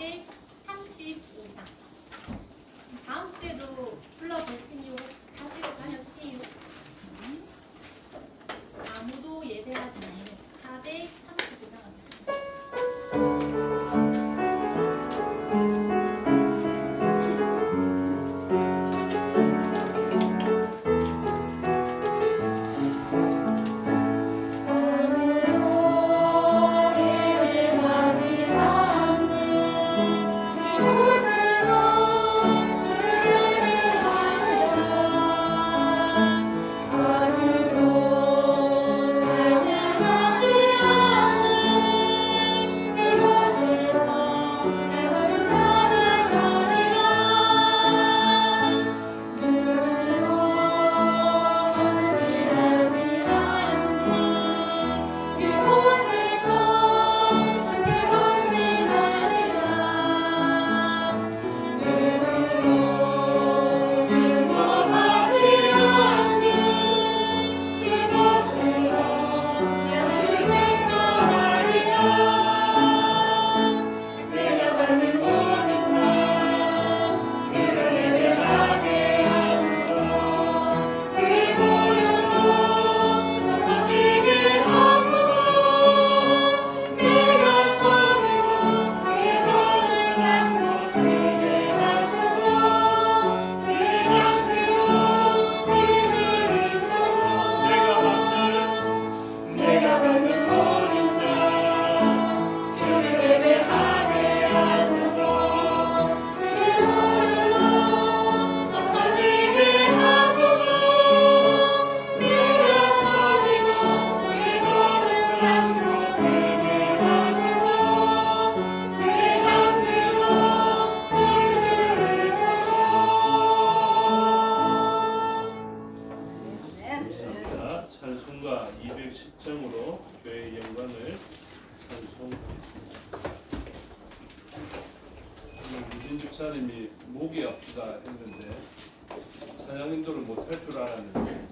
435장. 다음 주에도 불러볼 테니요. 가지고 다녀주세요. 아무도 예배하지 않는 435장 하겠습니다. 찬송가 210장으로 교회의 영광을 찬송하겠습니다. 유진 집사님이 목이 아프다 했는데 찬양 인도를 못할 줄 알았는데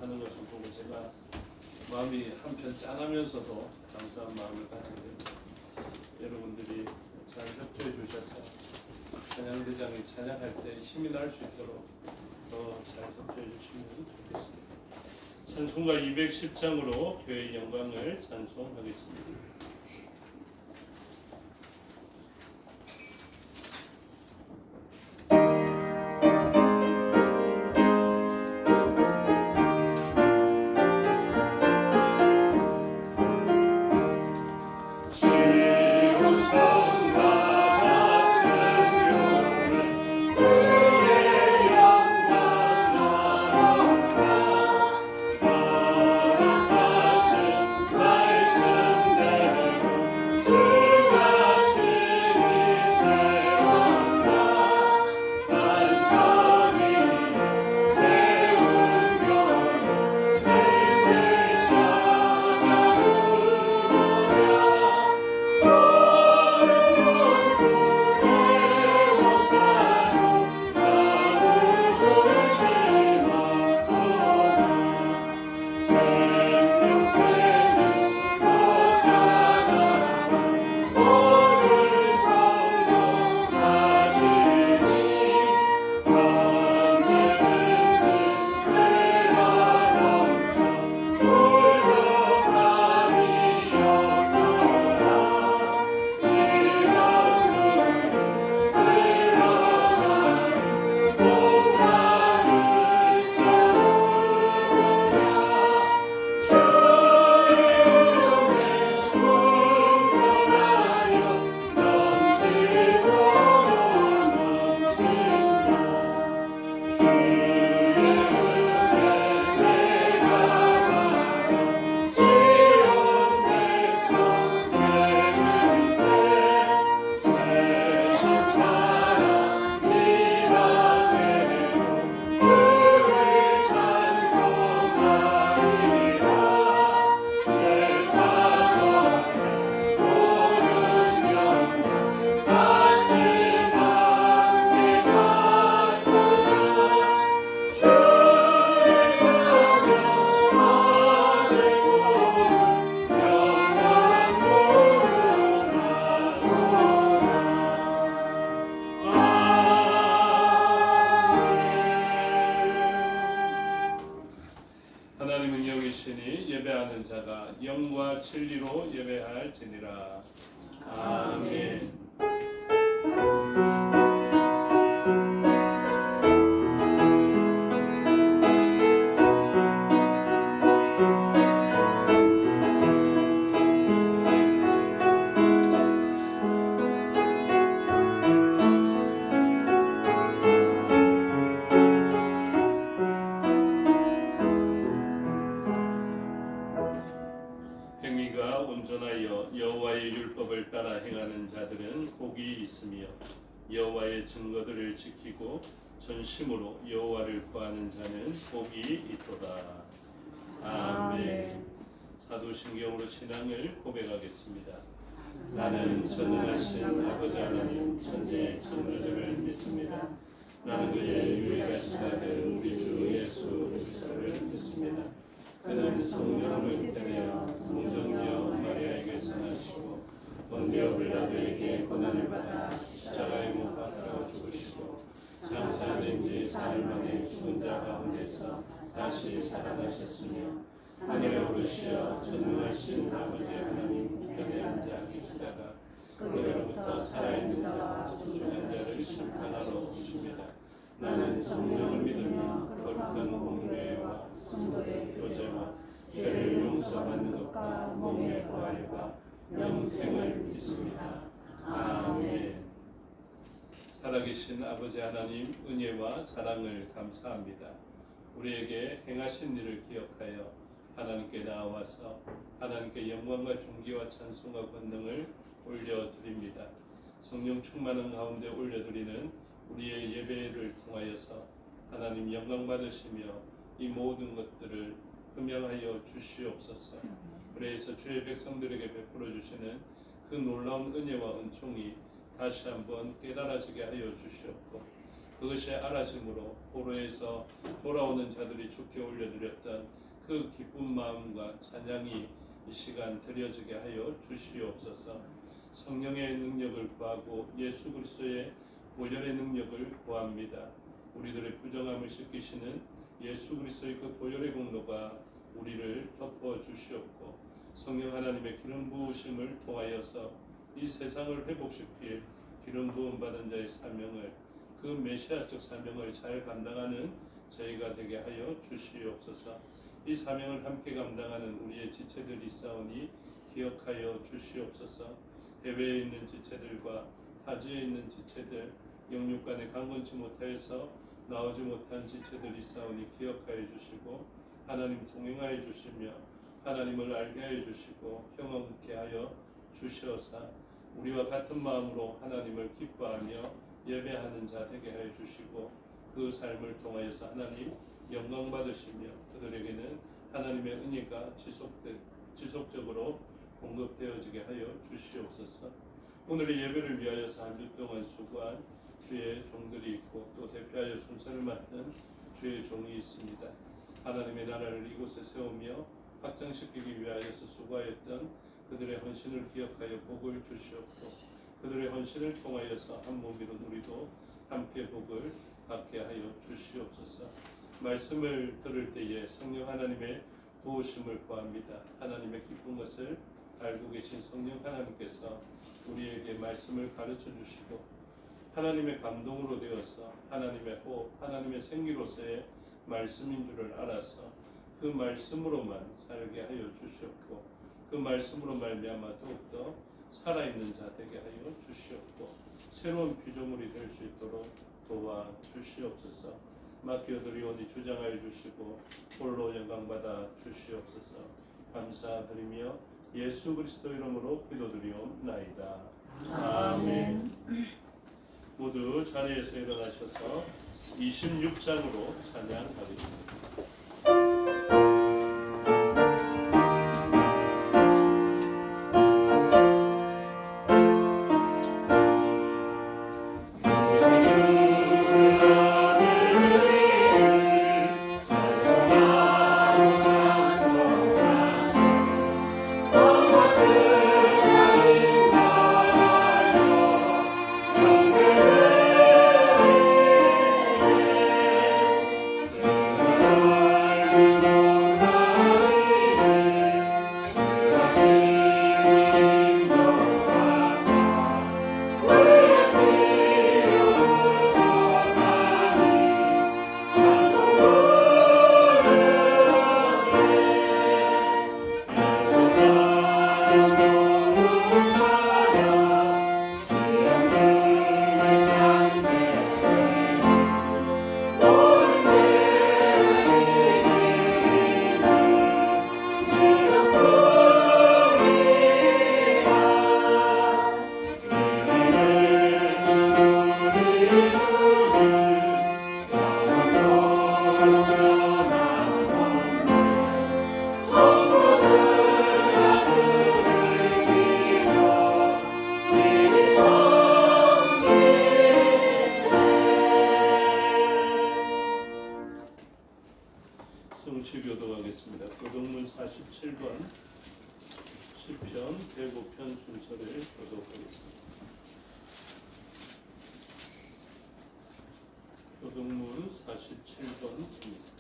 하는 것을 보고 제가 마음이 한편 짠하면서도 감사한 마음을 가지고 여러분들이 잘 협조해 주셔서 찬양대장이 찬양할 때 힘이 날 수 있도록 더 잘 협조해 주시면 좋겠습니다. 찬송가 210장으로 교회의 영광을 찬송하겠습니다. 말씀대로 은혜와 진리로 예배할지니라. 아멘. 행위가 온전하여 여호와의 율법을 따라 행하는 자들은 복이 있으며 여호와의 증거들을 지키고 전심으로 여호와를 구하는 자는 복이 있도다. 아멘. 사도신경으로 신앙을 고백하겠습니다. 나는 전능하신 아버지 하나님 천지의 창조주를 믿습니다. 나는 그의 유일하신 아들 우리 주 예수 그리스도를 믿습니다. 그는 성령을 잉태되어 동정녀 마리아에게서 나시고 본디오 빌라도에게 고난을 받아 십자가에 못 박혀 죽으시고 장사된 지 사흘 만에 죽은 자 가운데서 다시 살아나셨으며 하늘에 오르시어 전능하신 아버지 하나님 우편에 앉아 계시다가 그로부터 살아있는 자와 죽은 자를 심판하러 오십니다. 나는 성령을 믿으며 거룩한 공회와 성도의 교제와 죄를 용서받는 것과 몸의 부활과 영생을 믿습니다. 아멘. 살아계신 아버지 하나님 은혜와 사랑을 감사합니다. 우리에게 행하신 일을 기억하여 하나님께 나와서 하나님께 영광과 존귀와 찬송과 권능을 올려드립니다. 성령 충만한 가운데 올려드리는 우리의 예배를 통하여서 하나님 영광 받으시며 이 모든 것들을 흠양하여 주시옵소서. 그래서 주의 백성들에게 베풀어 주시는 그 놀라운 은혜와 은총이 다시 한번 깨달아지게 하여 주시옵고 그것이 알아짐으로 포로에서 돌아오는 자들이 주께 올려드렸던 그 기쁜 마음과 찬양이 이 시간 드려지게 하여 주시옵소서. 성령의 능력을 구하고 예수 그리스도의 보혈의 능력을 구합니다. 우리들의 부정함을 씻기시는 예수 그리스도의 그 보혈의 공로가 우리를 덮어 주시옵고 성령 하나님의 기름 부으심을 통하여서 이 세상을 회복시킬 기름 부음 받은 자의 사명을 그 메시아적 사명을 잘 감당하는 저희가 되게 하여 주시옵소서. 이 사명을 함께 감당하는 우리의 지체들이 있사오니 기억하여 주시옵소서. 해외에 있는 지체들과 타지에 있는 지체들, 영육간에 강건치 못하여서 나오지 못한 지체들이 있사오니 기억하여 주시고 하나님 동행하여 주시며 하나님을 알게 하여 주시고 경험케 하여 주시어사 우리와 같은 마음으로 하나님을 기뻐하며 예배하는 자 되게 하여 주시고 그 삶을 통하여서 하나님 영광 받으시며 그들에게는 하나님의 은혜가 지속적으로 공급되어지게 하여 주시옵소서. 오늘의 예배를 위하여서 한 주 동안 수고한 주의 종들이 있고 또 대표하여 순서를 맡은 주의 종이 있습니다. 하나님의 나라를 이곳에 세우며 확장시키기 위하여서 수고하였던 그들의 헌신을 기억하여 복을 주시옵고 그들의 헌신을 통하여서 한 몸이룬 우리도 함께 복을 받게 하여 주시옵소서. 말씀을 들을 때에 성령 하나님의 도우심을 구합니다. 하나님의 기쁜 것을 알고 계신 성령 하나님께서 우리에게 말씀을 가르쳐 주시고 하나님의 감동으로 되어서 하나님의 호흡, 하나님의 생기로서의 말씀인 줄을 알아서 그 말씀으로만 살게 하여 주시옵고 그 말씀으로 말미암아 더욱더 살아있는 자 되게 하여 주시옵고 새로운 피조물이 될 수 있도록 도와 주시옵소서. 맡겨드리오니 주장하여 주시고 홀로 영광받아 주시옵소서. 감사드리며 예수 그리스도 이름으로 기도드리옵나이다. 아멘. 모두 자리에서 일어나셔서 26장으로 찬양하겠습니다. 시편 105편 순서를 교독하겠습니다. 교독문 47번입니다.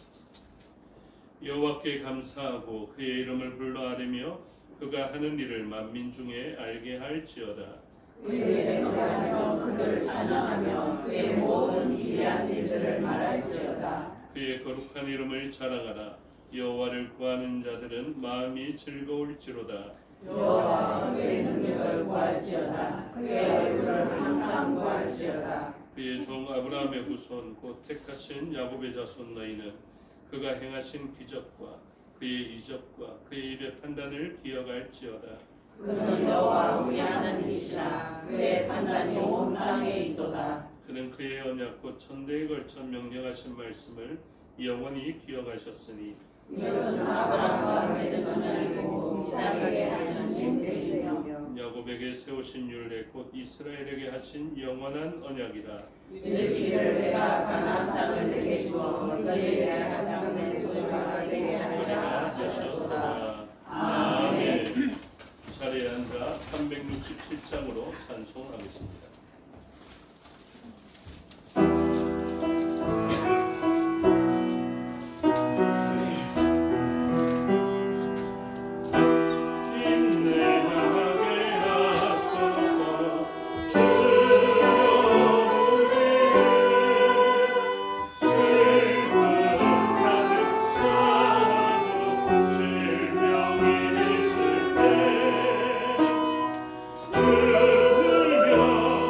여호와께 감사하고 그의 이름을 불러 아뢰며 그가 하는 일을 만민 중에 알게 할지어다. 그의 노래하며 그를 찬양하며 그의 모든 기이한 일들을 말할지어다. 그의 거룩한 이름을 자랑하라. 여호와를 구하는 자들은 마음이 즐거울지로다. 여호와 그의 능력을 구할지어다. 그의 얼굴을 항상 구할지어다. 그의 종 아브라함의 후손 곧 택하신 야곱의 자손 너희는 그가 행하신 기적과 그의 이적과 그의 입의 판단을 기억할지어다. 그는 여호와 우리 하나님이시라. 그의 판단이 온 땅에 있도다. 그는 그의 언약 곧 천대에 걸쳐 명령하신 말씀을 영원히 기억하셨으니 이것은 아브라함과 맺은 언약이고 이삭에게 하신 맹세이며 야곱에게 세우신 율례 곧 이스라엘에게 하신 영원한 언약이라. 이르시기를 내가 가나안 땅을 내게 주어 너희에게 한 땅의 소유가 되게 하리라 하셨도다. 아멘. 자리에 앉아 367장으로 찬송하겠습니다. 주여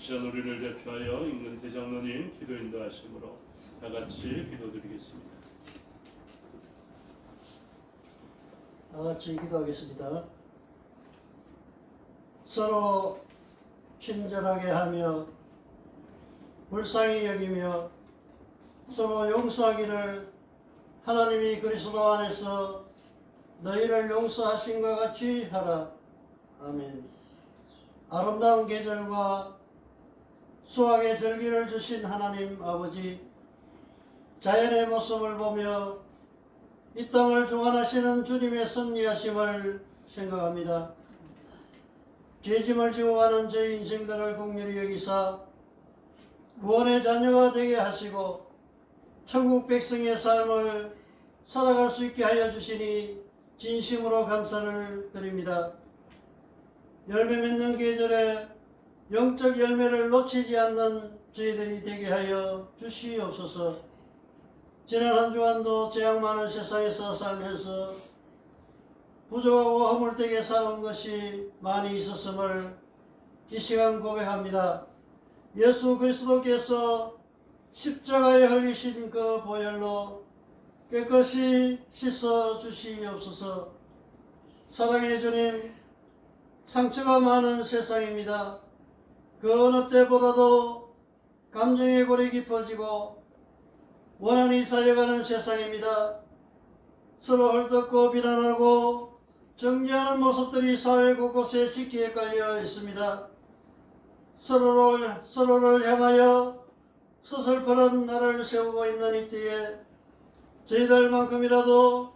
시간 우리를 대표하여 읽는 대장로님 기도 인도하심으로 다 같이 기도드리겠습니다. 다 같이 기도하겠습니다. 서로 친절하게 하며 불쌍히 여기며 서로 용서하기를 하나님이 그리스도 안에서 너희를 용서하신과 같이 하라. 아멘. 아름다운 계절과 수확의 절기를 주신 하나님 아버지, 자연의 모습을 보며 이 땅을 주관하시는 주님의 섭리하심을 생각합니다. 죄짐을 지고 가는 저희 인생들을 긍휼히 여기사 구원의 자녀가 되게 하시고 천국 백성의 삶을 살아갈 수 있게 하여 주시니 진심으로 감사를 드립니다. 열매 맺는 계절에 영적 열매를 놓치지 않는 저희들이 되게 하여 주시옵소서. 지난 한 주간도 재앙 많은 세상에서 살면서 부족하고 허물되게 살아온 것이 많이 있었음을 이 시간 고백합니다. 예수 그리스도께서 십자가에 흘리신 그 보혈로 깨끗이 씻어 주시옵소서. 사랑의 주님, 상처가 많은 세상입니다. 그 어느 때보다도 감정의 골이 깊어지고 원한이 쌓여가는 세상입니다. 서로 헐뜯고 비난하고 정죄하는 모습들이 사회 곳곳에 짙게 깔려 있습니다. 서로를 향하여 서슬퍼런 날을 세우고 있는 이때에 저희들만큼이라도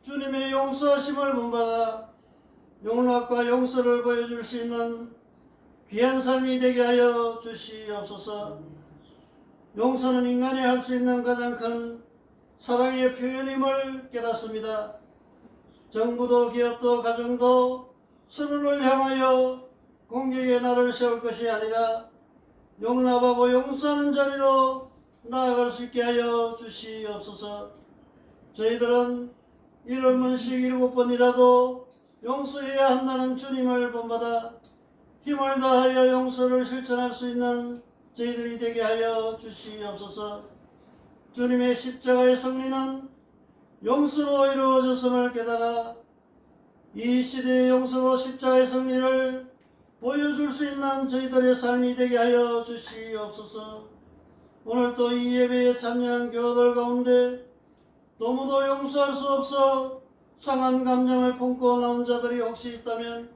주님의 용서하심을 본받아 용납과 용서를 보여줄 수 있는 귀한 삶이 되게 하여 주시옵소서. 용서는 인간이 할 수 있는 가장 큰 사랑의 표현임을 깨닫습니다. 정부도 기업도 가정도 서로를 향하여 공격의 날을 세울 것이 아니라 용납하고 용서하는 자리로 나아갈 수 있게 하여 주시옵소서. 저희들은 7번씩 7번이라도 용서해야 한다는 주님을 본받아 힘을 다하여 용서를 실천할 수 있는 저희들이 되게 하여 주시옵소서. 주님의 십자가의 승리는 용서로 이루어졌음을 깨달아 이 시대의 용서로 십자가의 승리를 보여줄 수 있는 저희들의 삶이 되게 하여 주시옵소서. 오늘도 이 예배에 참여한 교우들 가운데 너무도 용서할 수 없어 상한 감정을 품고 나온 자들이 혹시 있다면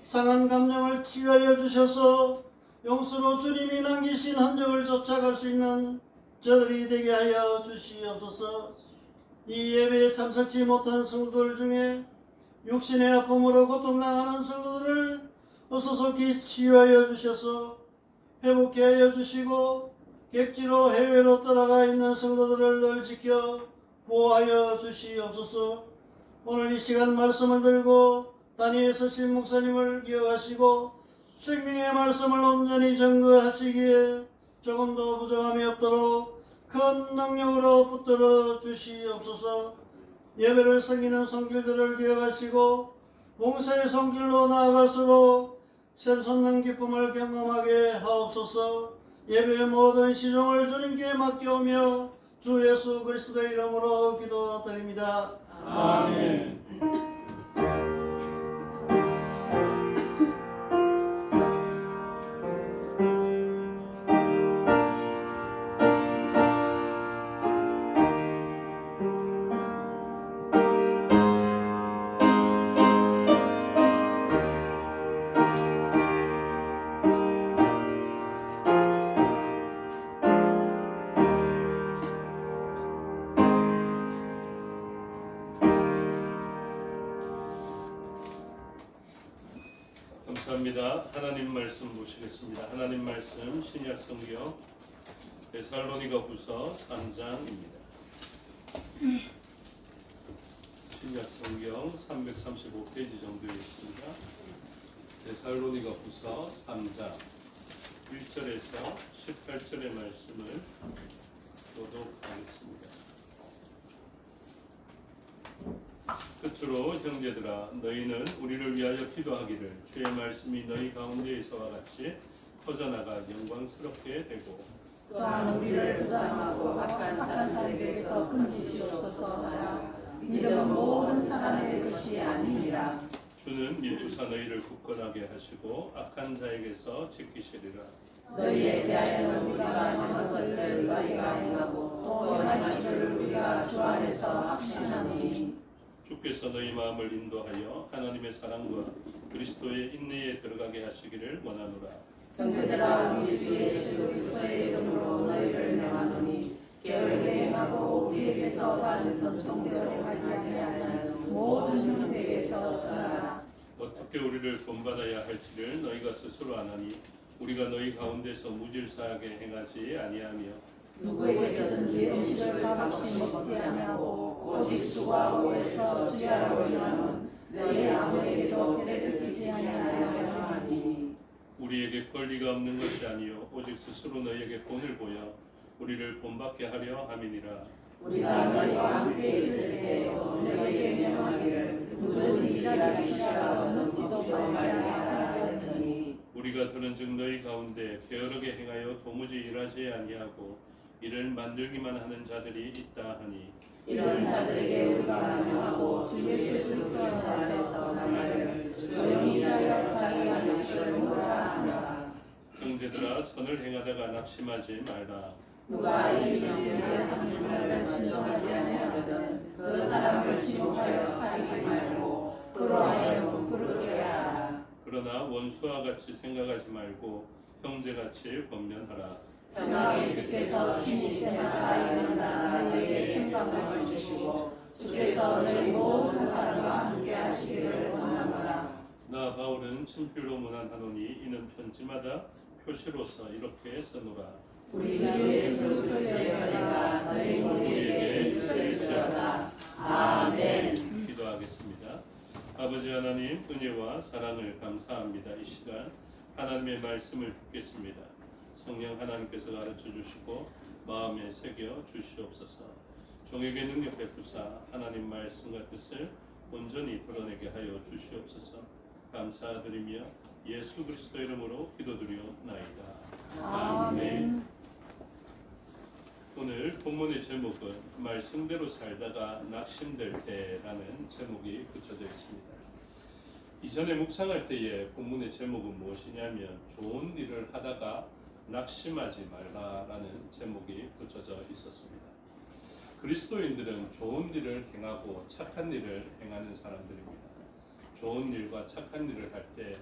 상한 감정을 치유하여 주셔서 용서로 주님이 남기신 흔적을 쫓아갈 수 있는 저들이 되게 하여 주시옵소서. 이 예배에 참석치 못한 성도들 중에 육신의 아픔으로 고통당하는 성도들을 어서속히 치유하여 주셔서 회복케 하여 주시고 객지로 해외로 떠나가 있는 성도들을 늘 지켜 보호하여 주시옵소서. 오늘 이 시간 말씀을 들고 단위에 서신 목사님을 기억하시고 생명의 말씀을 온전히 증거하시기에 조금도 부정함이 없도록 큰 능력으로 붙들어 주시옵소서. 예배를 섬기는 손길들을 기억하시고 봉사의 손길로 나아갈수록 샘솟는 기쁨을 경험하게 하옵소서. 예배의 모든 시종을 주님께 맡겨오며 주 예수 그리스도의 이름으로 기도드립니다. 아멘. 감사합니다. 하나님 말씀 보시겠습니다. 하나님 말씀 신약 성경 데살로니가후서 3장입니다. 신약 성경 335페이지 정도에 있습니다. 데살로니가후서 3장 1절에서 18절의 말씀을 교독하겠습니다. 끝으로 형제들아 너희는 우리를 위하여 기도하기를 주의 말씀이 너희 가운데 있어와 같이 퍼져나가 영광스럽게 되고 또한 우리를 부담하고 악한 사람들에게서 건지시옵소서. 믿음은 모든 사람의 것이 아니니라. 주는 미루사 너희를 굳건하게 하시고 악한 자에게서 지키시리라. 너희에 대하여는 우리가 행한 것을 너희가 행하고 또 행할 줄 우리가 주 안에서 확신하노니. 주께서 너희 마음을 인도하여 하나님의 사랑과 그리스도의 인내에 들어가게 하시기를 원하노라. 형제들아, 우리 주 예수 그리스도의 이름으로 너희를 명하노니 게으르게 행하고 우리에게서 받은 전통대로 행하지 아니하는 모든 형제에게서 떠나라. 어떻게 우리를 본받아야 할지를 너희가 스스로 아나니 우리가 너희 가운데서 무질서하게 행하지 아니하며 누구에게서든지 음식을 값없이 먹지 아니하고 오직 수와 오에서 주야로 인하면 너희 아무에게도 배를 끼치지 아니하려 하니. 우리에게 권리가 없는 것이 아니요 오직 스스로 너희에게 본을 보여 우리를 본받게 하려 함이니라. 우리가 너희와 함께 있을 때에도 너희에게 명하기를 누구든지 일하기 시작하고 넘지도 말게 하라 하였더니. 우리가 들은즉 너희 가운데 게으르게 행하여 도무지 일하지 아니하고 이를 만들기만 하는 자들이 있다 하니 이런 자들에게 우리가 명하고 주 예수 그리스도 안에서 나를 조용히 일하여 자기가 일을 모라 하노라. 형제들아 선을 행하다가 낙심하지 말라. 누가 이 명령을 하는 말을 순종하지 아니하거든 그 사람을 지목하여 사귀지 말고 그로 하여금 부르게 하라. 그러나 원수와 같이 생각하지 말고 형제같이 권면하라. 평강의 주께서 친히 때마다 일어나 너희에게 평강을 주시고 주께서 너희 모든 사람과 함께 하시기를 원하노라. 나 바울은 친필로 문안하노니 이는 편지마다 표시로서 이렇게 써노라. 우리 주 예수 그리스도의 은혜가 너희 모두에게 있을지어다. 아멘. 기도하겠습니다. 아버지 하나님 은혜와 사랑을 감사합니다. 이 시간 하나님의 말씀을 듣겠습니다. 성령 하나님께서 가르쳐 주시고 마음에 새겨 주시옵소서. 종에게 능력 베푸사 하나님 말씀과 뜻을 온전히 드러내게 하여 주시옵소서. 감사드리며 예수 그리스도 이름으로 기도드리옵나이다. 아멘. 오늘 본문의 제목은 말씀대로 살다가 낙심될 때라는 제목이 붙여져 있습니다. 이전에 묵상할 때에 본문의 제목은 무엇이냐면 좋은 일을 하다가 낙심하지 말라라는 제목이 붙여져 있었습니다. 그리스도인들은 좋은 일을 행하고 착한 일을 행하는 사람들입니다. 좋은 일과 착한 일을 할 때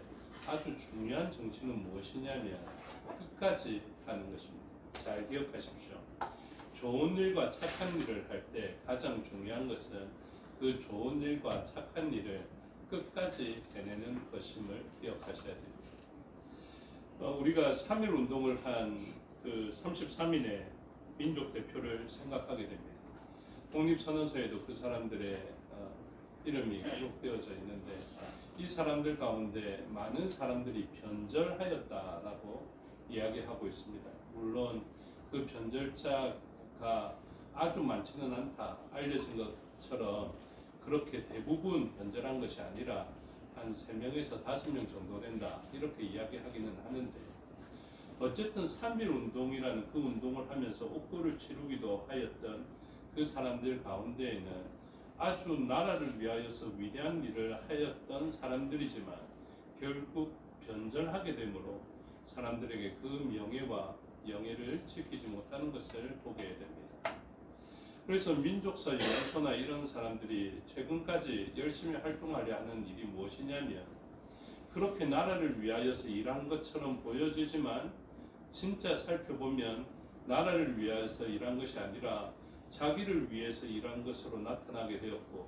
아주 중요한 정신은 무엇이냐면 끝까지 하는 것입니다. 잘 기억하십시오. 좋은 일과 착한 일을 할 때 가장 중요한 것은 그 좋은 일과 착한 일을 끝까지 해내는 것임을 기억하셔야 됩니다. 우리가 3.1 운동을 한 그 33인의 민족 대표를 생각하게 됩니다. 독립선언서에도 그 사람들의 이름이 기록되어져 있는데 이 사람들 가운데 많은 사람들이 변절하였다라고 이야기하고 있습니다. 물론 그 변절자가 아주 많지는 않다 알려진 것처럼 그렇게 대부분 변절한 것이 아니라 한 3명에서 5명 정도 된다 이렇게 이야기하기는 하는데 어쨌든 3.1 운동이라는 그 운동을 하면서 옥고를 치르기도 하였던 그 사람들 가운데에는 아주 나라를 위하여서 위대한 일을 하였던 사람들이지만 결국 변절하게 되므로 사람들에게 그 명예와 영예를 지키지 못하는 것을 보게 됩니다. 그래서 민족사 연구소나 이런 사람들이 최근까지 열심히 활동하려 하는 일이 무엇이냐면 그렇게 나라를 위하여서 일한 것처럼 보여지지만 진짜 살펴보면 나라를 위해서 일한 것이 아니라 자기를 위해서 일한 것으로 나타나게 되었고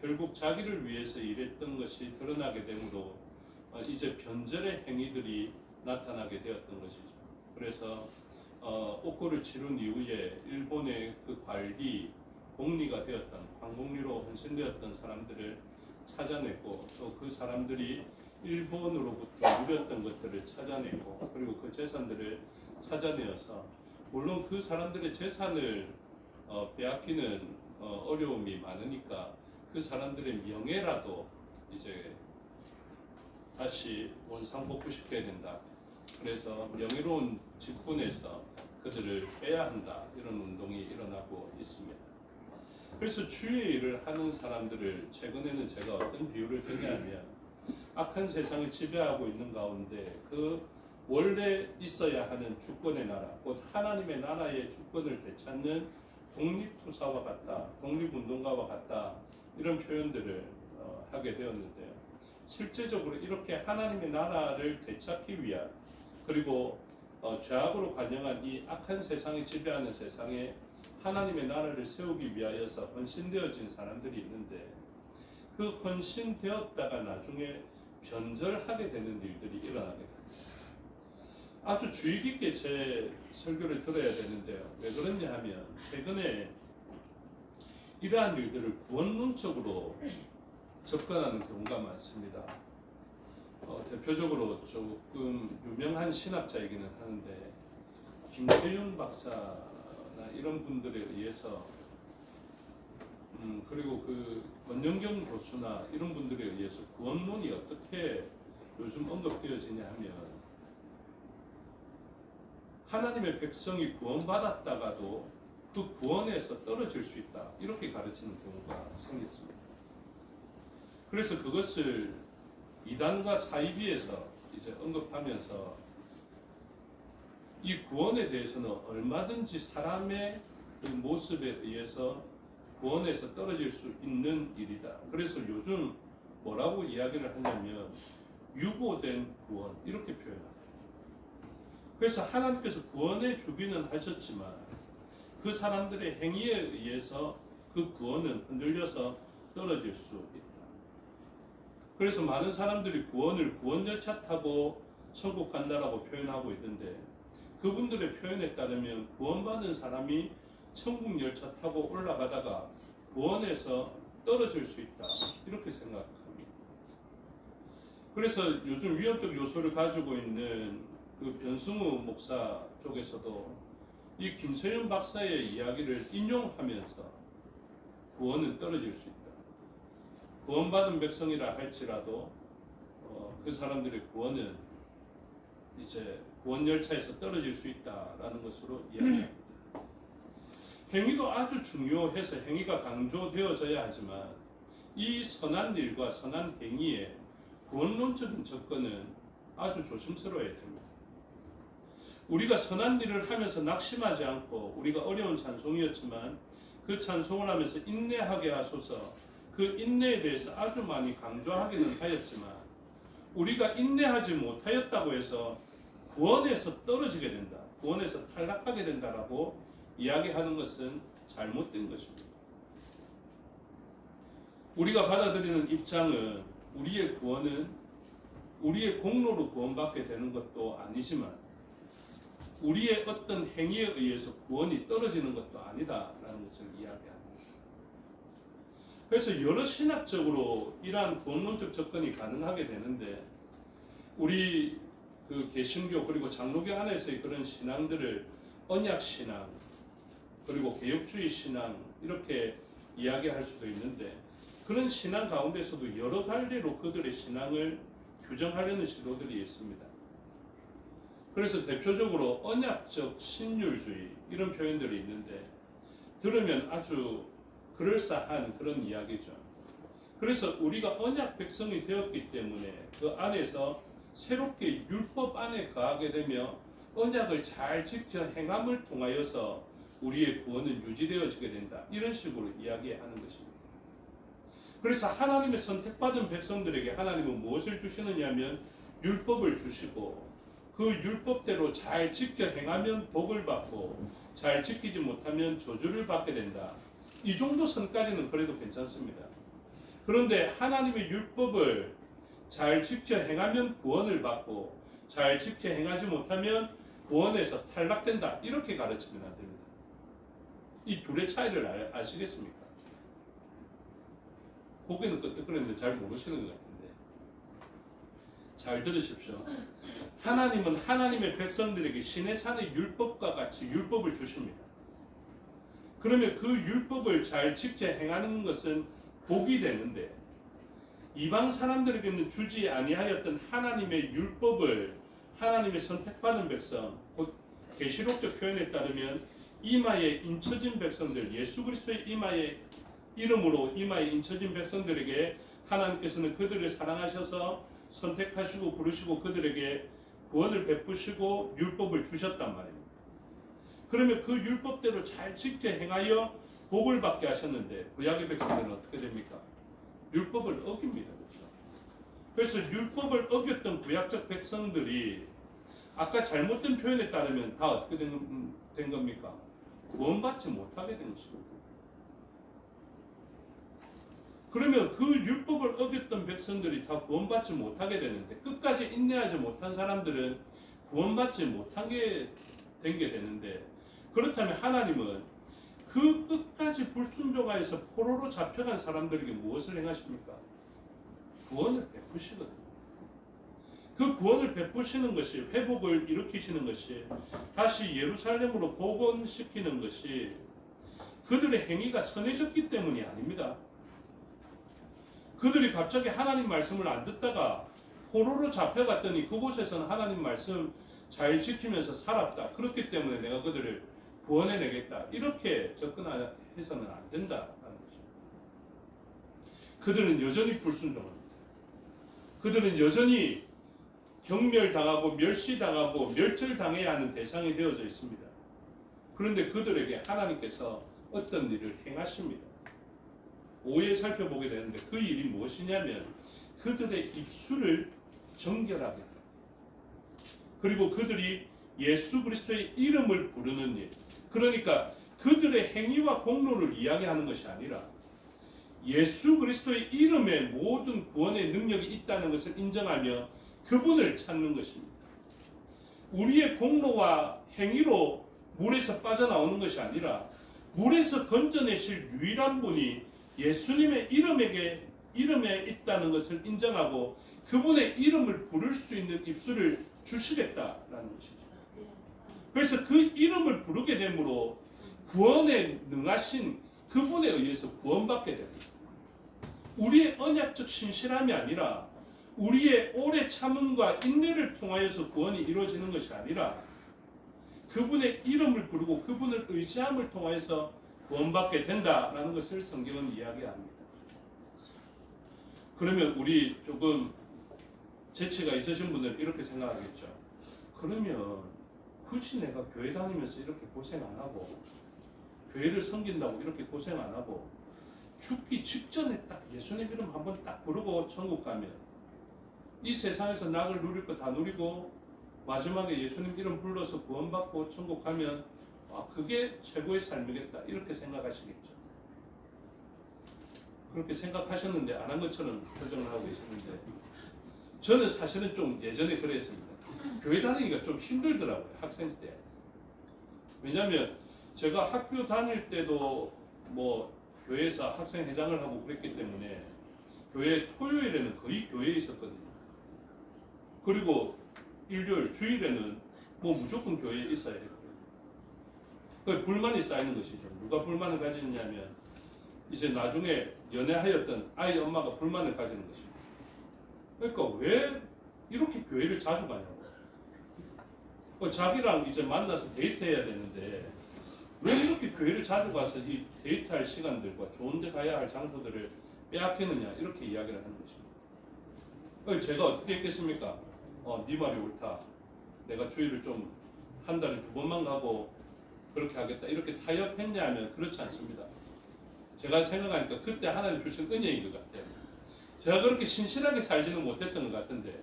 결국 자기를 위해서 일했던 것이 드러나게 되므로 이제 변절의 행위들이 나타나게 되었던 것이죠. 그래서 옥고를 치룬 이후에 일본의 그 관리, 공리가 되었던 관공리로 헌신되었던 사람들을 찾아내고 또 그 사람들이 일본으로부터 누렸던 것들을 찾아내고 그리고 그 재산들을 찾아내어서 물론 그 사람들의 재산을 빼앗기는 어려움이 많으니까 그 사람들의 명예라도 이제 다시 원상복구시켜야 된다. 그래서 명예로운 직분에서 그들을 빼야 한다. 이런 운동이 일어나고 있습니다. 그래서 주의 일을 하는 사람들을 최근에는 제가 어떤 비유를 드냐면 악한 세상을 지배하고 있는 가운데 그 원래 있어야 하는 주권의 나라, 곧 하나님의 나라의 주권을 되찾는 독립투사와 같다, 독립운동가와 같다, 이런 표현들을 하게 되었는데요. 실제적으로 이렇게 하나님의 나라를 되찾기 위한, 그리고 죄악으로 관영한 이 악한 세상이 지배하는 세상에 하나님의 나라를 세우기 위하여서 헌신되어진 사람들이 있는데, 그 헌신되었다가 나중에 변절하게 되는 일들이 일어나게 됩니다. 아주 주의 깊게 제 설교를 들어야 되는데요. 왜 그러냐 하면 최근에 이러한 일들을 구원론적으로 접근하는 경우가 많습니다. 대표적으로 조금 유명한 신학자이기는 하는데 김세윤 박사나 이런 분들에 의해서 그리고 그 권영경 교수나 이런 분들에 의해서 구원론이 어떻게 요즘 언급되어지냐 하면 하나님의 백성이 구원받았다가도 그 구원에서 떨어질 수 있다, 이렇게 가르치는 경우가 생겼습니다. 그래서 그것을 이단과 사이비에서 이제 언급하면서 이 구원에 대해서는 얼마든지 사람의 그 모습에 의해서 구원에서 떨어질 수 있는 일이다. 그래서 요즘 뭐라고 이야기를 하냐면 유보된 구원, 이렇게 표현합니다. 그래서 하나님께서 구원의 주기는 하셨지만 그 사람들의 행위에 의해서 그 구원은 흔들려서 떨어질 수 있다. 그래서 많은 사람들이 구원을 구원 열차 타고 천국 간다라고 표현하고 있는데, 그분들의 표현에 따르면 구원받은 사람이 천국 열차 타고 올라가다가 구원에서 떨어질 수 있다, 이렇게 생각합니다. 그래서 요즘 위험적 요소를 가지고 있는 그 변승우 목사 쪽에서도 이 김세윤 박사의 이야기를 인용하면서 구원은 떨어질 수 있다. 구원받은 백성이라 할지라도 그 사람들의 구원은 이제 구원 열차에서 떨어질 수 있다라는 것으로 이야기합니다. 행위도 아주 중요해서 행위가 강조되어져야 하지만 이 선한 일과 선한 행위에 구원론적인 접근은 아주 조심스러워야 됩니다. 우리가 선한 일을 하면서 낙심하지 않고, 우리가 어려운 찬송이었지만 그 찬송을 하면서 인내하게 하소서, 그 인내에 대해서 아주 많이 강조하기는 하였지만 우리가 인내하지 못하였다고 해서 구원에서 떨어지게 된다, 구원에서 탈락하게 된다라고 이야기하는 것은 잘못된 것입니다. 우리가 받아들이는 입장은 우리의 구원은 우리의 공로로 구원받게 되는 것도 아니지만 우리의 어떤 행위에 의해서 구원이 떨어지는 것도 아니다라는 것을 이야기합니다. 그래서 여러 신학적으로 이러한 구원론적 접근이 가능하게 되는데, 우리 그 개신교 그리고 장로교 안에서의 그런 신앙들을 언약 신앙 그리고 개혁주의 신앙 이렇게 이야기할 수도 있는데, 그런 신앙 가운데서도 여러 갈래로 그들의 신앙을 규정하려는 시도들이 있습니다. 그래서 대표적으로 언약적 신율주의 이런 표현들이 있는데 들으면 아주 그럴싸한 그런 이야기죠. 그래서 우리가 언약 백성이 되었기 때문에 그 안에서 새롭게 율법 안에 거하게 되며 언약을 잘 지켜 행함을 통하여서 우리의 구원은 유지되어지게 된다, 이런 식으로 이야기하는 것입니다. 그래서 하나님의 선택받은 백성들에게 하나님은 무엇을 주시느냐 하면 율법을 주시고, 그 율법대로 잘 지켜 행하면 복을 받고 잘 지키지 못하면 저주를 받게 된다. 이 정도 선까지는 그래도 괜찮습니다. 그런데 하나님의 율법을 잘 지켜 행하면 구원을 받고 잘 지켜 행하지 못하면 구원에서 탈락된다, 이렇게 가르치면 안 됩니다. 이 둘의 차이를 아시겠습니까? 고개는 끄덕거리는데 잘 모르시는 것 같은데 잘 들으십시오. 하나님은 하나님의 백성들에게 시내산의 율법과 같이 율법을 주십니다. 그러면 그 율법을 잘 지켜 행하는 것은 복이 되는데, 이방 사람들에게는 주지 아니하였던 하나님의 율법을 하나님의 선택받은 백성, 곧 계시록적 표현에 따르면 이마에 인쳐진 백성들, 예수 그리스도의 이마에 이름으로 이마에 인쳐진 백성들에게 하나님께서는 그들을 사랑하셔서 선택하시고 부르시고 그들에게 구원을 베푸시고 율법을 주셨단 말입니다. 그러면 그 율법대로 잘 지켜 행하여 복을 받게 하셨는데 구약의 백성들은 어떻게 됩니까? 율법을 어깁니다. 그렇죠? 그래서 율법을 어겼던 구약적 백성들이 아까 잘못된 표현에 따르면 다 어떻게 된 겁니까? 구원받지 못하게 된 것입니다. 그러면 그 율법을 어겼던 백성들이 다 구원받지 못하게 되는데 끝까지 인내하지 못한 사람들은 구원받지 못한 게 된 게 되는데 그렇다면 하나님은 그 끝까지 불순종하여서 포로로 잡혀간 사람들에게 무엇을 행하십니까? 구원을 베푸시거든요. 그 구원을 베푸시는 것이 회복을 일으키시는 것이 다시 예루살렘으로 복원시키는 것이 그들의 행위가 선해졌기 때문이 아닙니다. 그들이 갑자기 하나님 말씀을 안 듣다가 포로로 잡혀갔더니 그곳에서는 하나님 말씀 잘 지키면서 살았다. 그렇기 때문에 내가 그들을 구원해내겠다. 이렇게 접근해서는 안 된다는 거죠. 그들은 여전히 불순종합니다. 그들은 여전히 경멸당하고 멸시당하고 멸절당해야 하는 대상이 되어져 있습니다. 그런데 그들에게 하나님께서 어떤 일을 행하십니다. 5에 살펴보게 되는데 그 일이 무엇이냐면 그들의 입술을 정결하게 합니다. 그리고 그들이 예수 그리스도의 이름을 부르는 일, 그러니까 그들의 행위와 공로를 이야기하는 것이 아니라 예수 그리스도의 이름에 모든 구원의 능력이 있다는 것을 인정하며 그분을 찾는 것입니다. 우리의 공로와 행위로 물에서 빠져나오는 것이 아니라 물에서 건져내실 유일한 분이 예수님의 이름에 있다는 것을 인정하고 그분의 이름을 부를 수 있는 입술을 주시겠다라는 것이죠. 그래서 그 이름을 부르게 되므로 구원에 능하신 그분에 의해서 구원받게 됩니다. 우리의 언약적 신실함이 아니라 우리의 오래 참음과 인내를 통하여서 구원이 이루어지는 것이 아니라 그분의 이름을 부르고 그분을 의지함을 통하여서 구원받게 된다라는 것을 성경은 이야기합니다. 그러면 우리 조금 재치가 있으신 분들은 이렇게 생각하겠죠. 그러면 굳이 내가 교회 다니면서 이렇게 고생 안 하고 교회를 섬긴다고 이렇게 고생 안 하고 죽기 직전에 딱 예수님 이름 한번 딱 부르고 천국 가면 이 세상에서 낙을 누릴 거 다 누리고 마지막에 예수님 이름 불러서 구원받고 천국 가면 그게 최고의 삶이겠다 이렇게 생각하시겠죠. 그렇게 생각하셨는데 안 한 것처럼 표정을 하고 계시는데 저는 사실은 좀 예전에 그랬습니다. 교회 다니기가 좀 힘들더라고요. 학생 때. 왜냐하면 제가 학교 다닐 때도 뭐 교회에서 학생회장을 하고 그랬기 때문에 교회 토요일에는 거의 교회에 있었거든요. 그리고 일요일 주일에는 뭐 무조건 교회에 있어야 했고요. 그 불만이 쌓이는 것이죠. 누가 불만을 가지느냐면 이제 나중에 연애하였던 아이 엄마가 불만을 가지는 것입니다. 그러니까 왜 이렇게 교회를 자주 가냐고. 자기랑 이제 만나서 데이트해야 되는데 왜 이렇게 교회를 자주 가서 이 데이트할 시간들과 좋은 데 가야 할 장소들을 빼앗기느냐 이렇게 이야기를 하는 것입니다. 제가 어떻게 했겠습니까? 네 말이 옳다. 내가 주일을 좀 한 달에 2번만 가고 그렇게 하겠다. 이렇게 타협했냐면 그렇지 않습니다. 제가 생각하니까 그때 하나님 주신 은혜인 것 같아요. 제가 그렇게 신실하게 살지는 못했던 것 같은데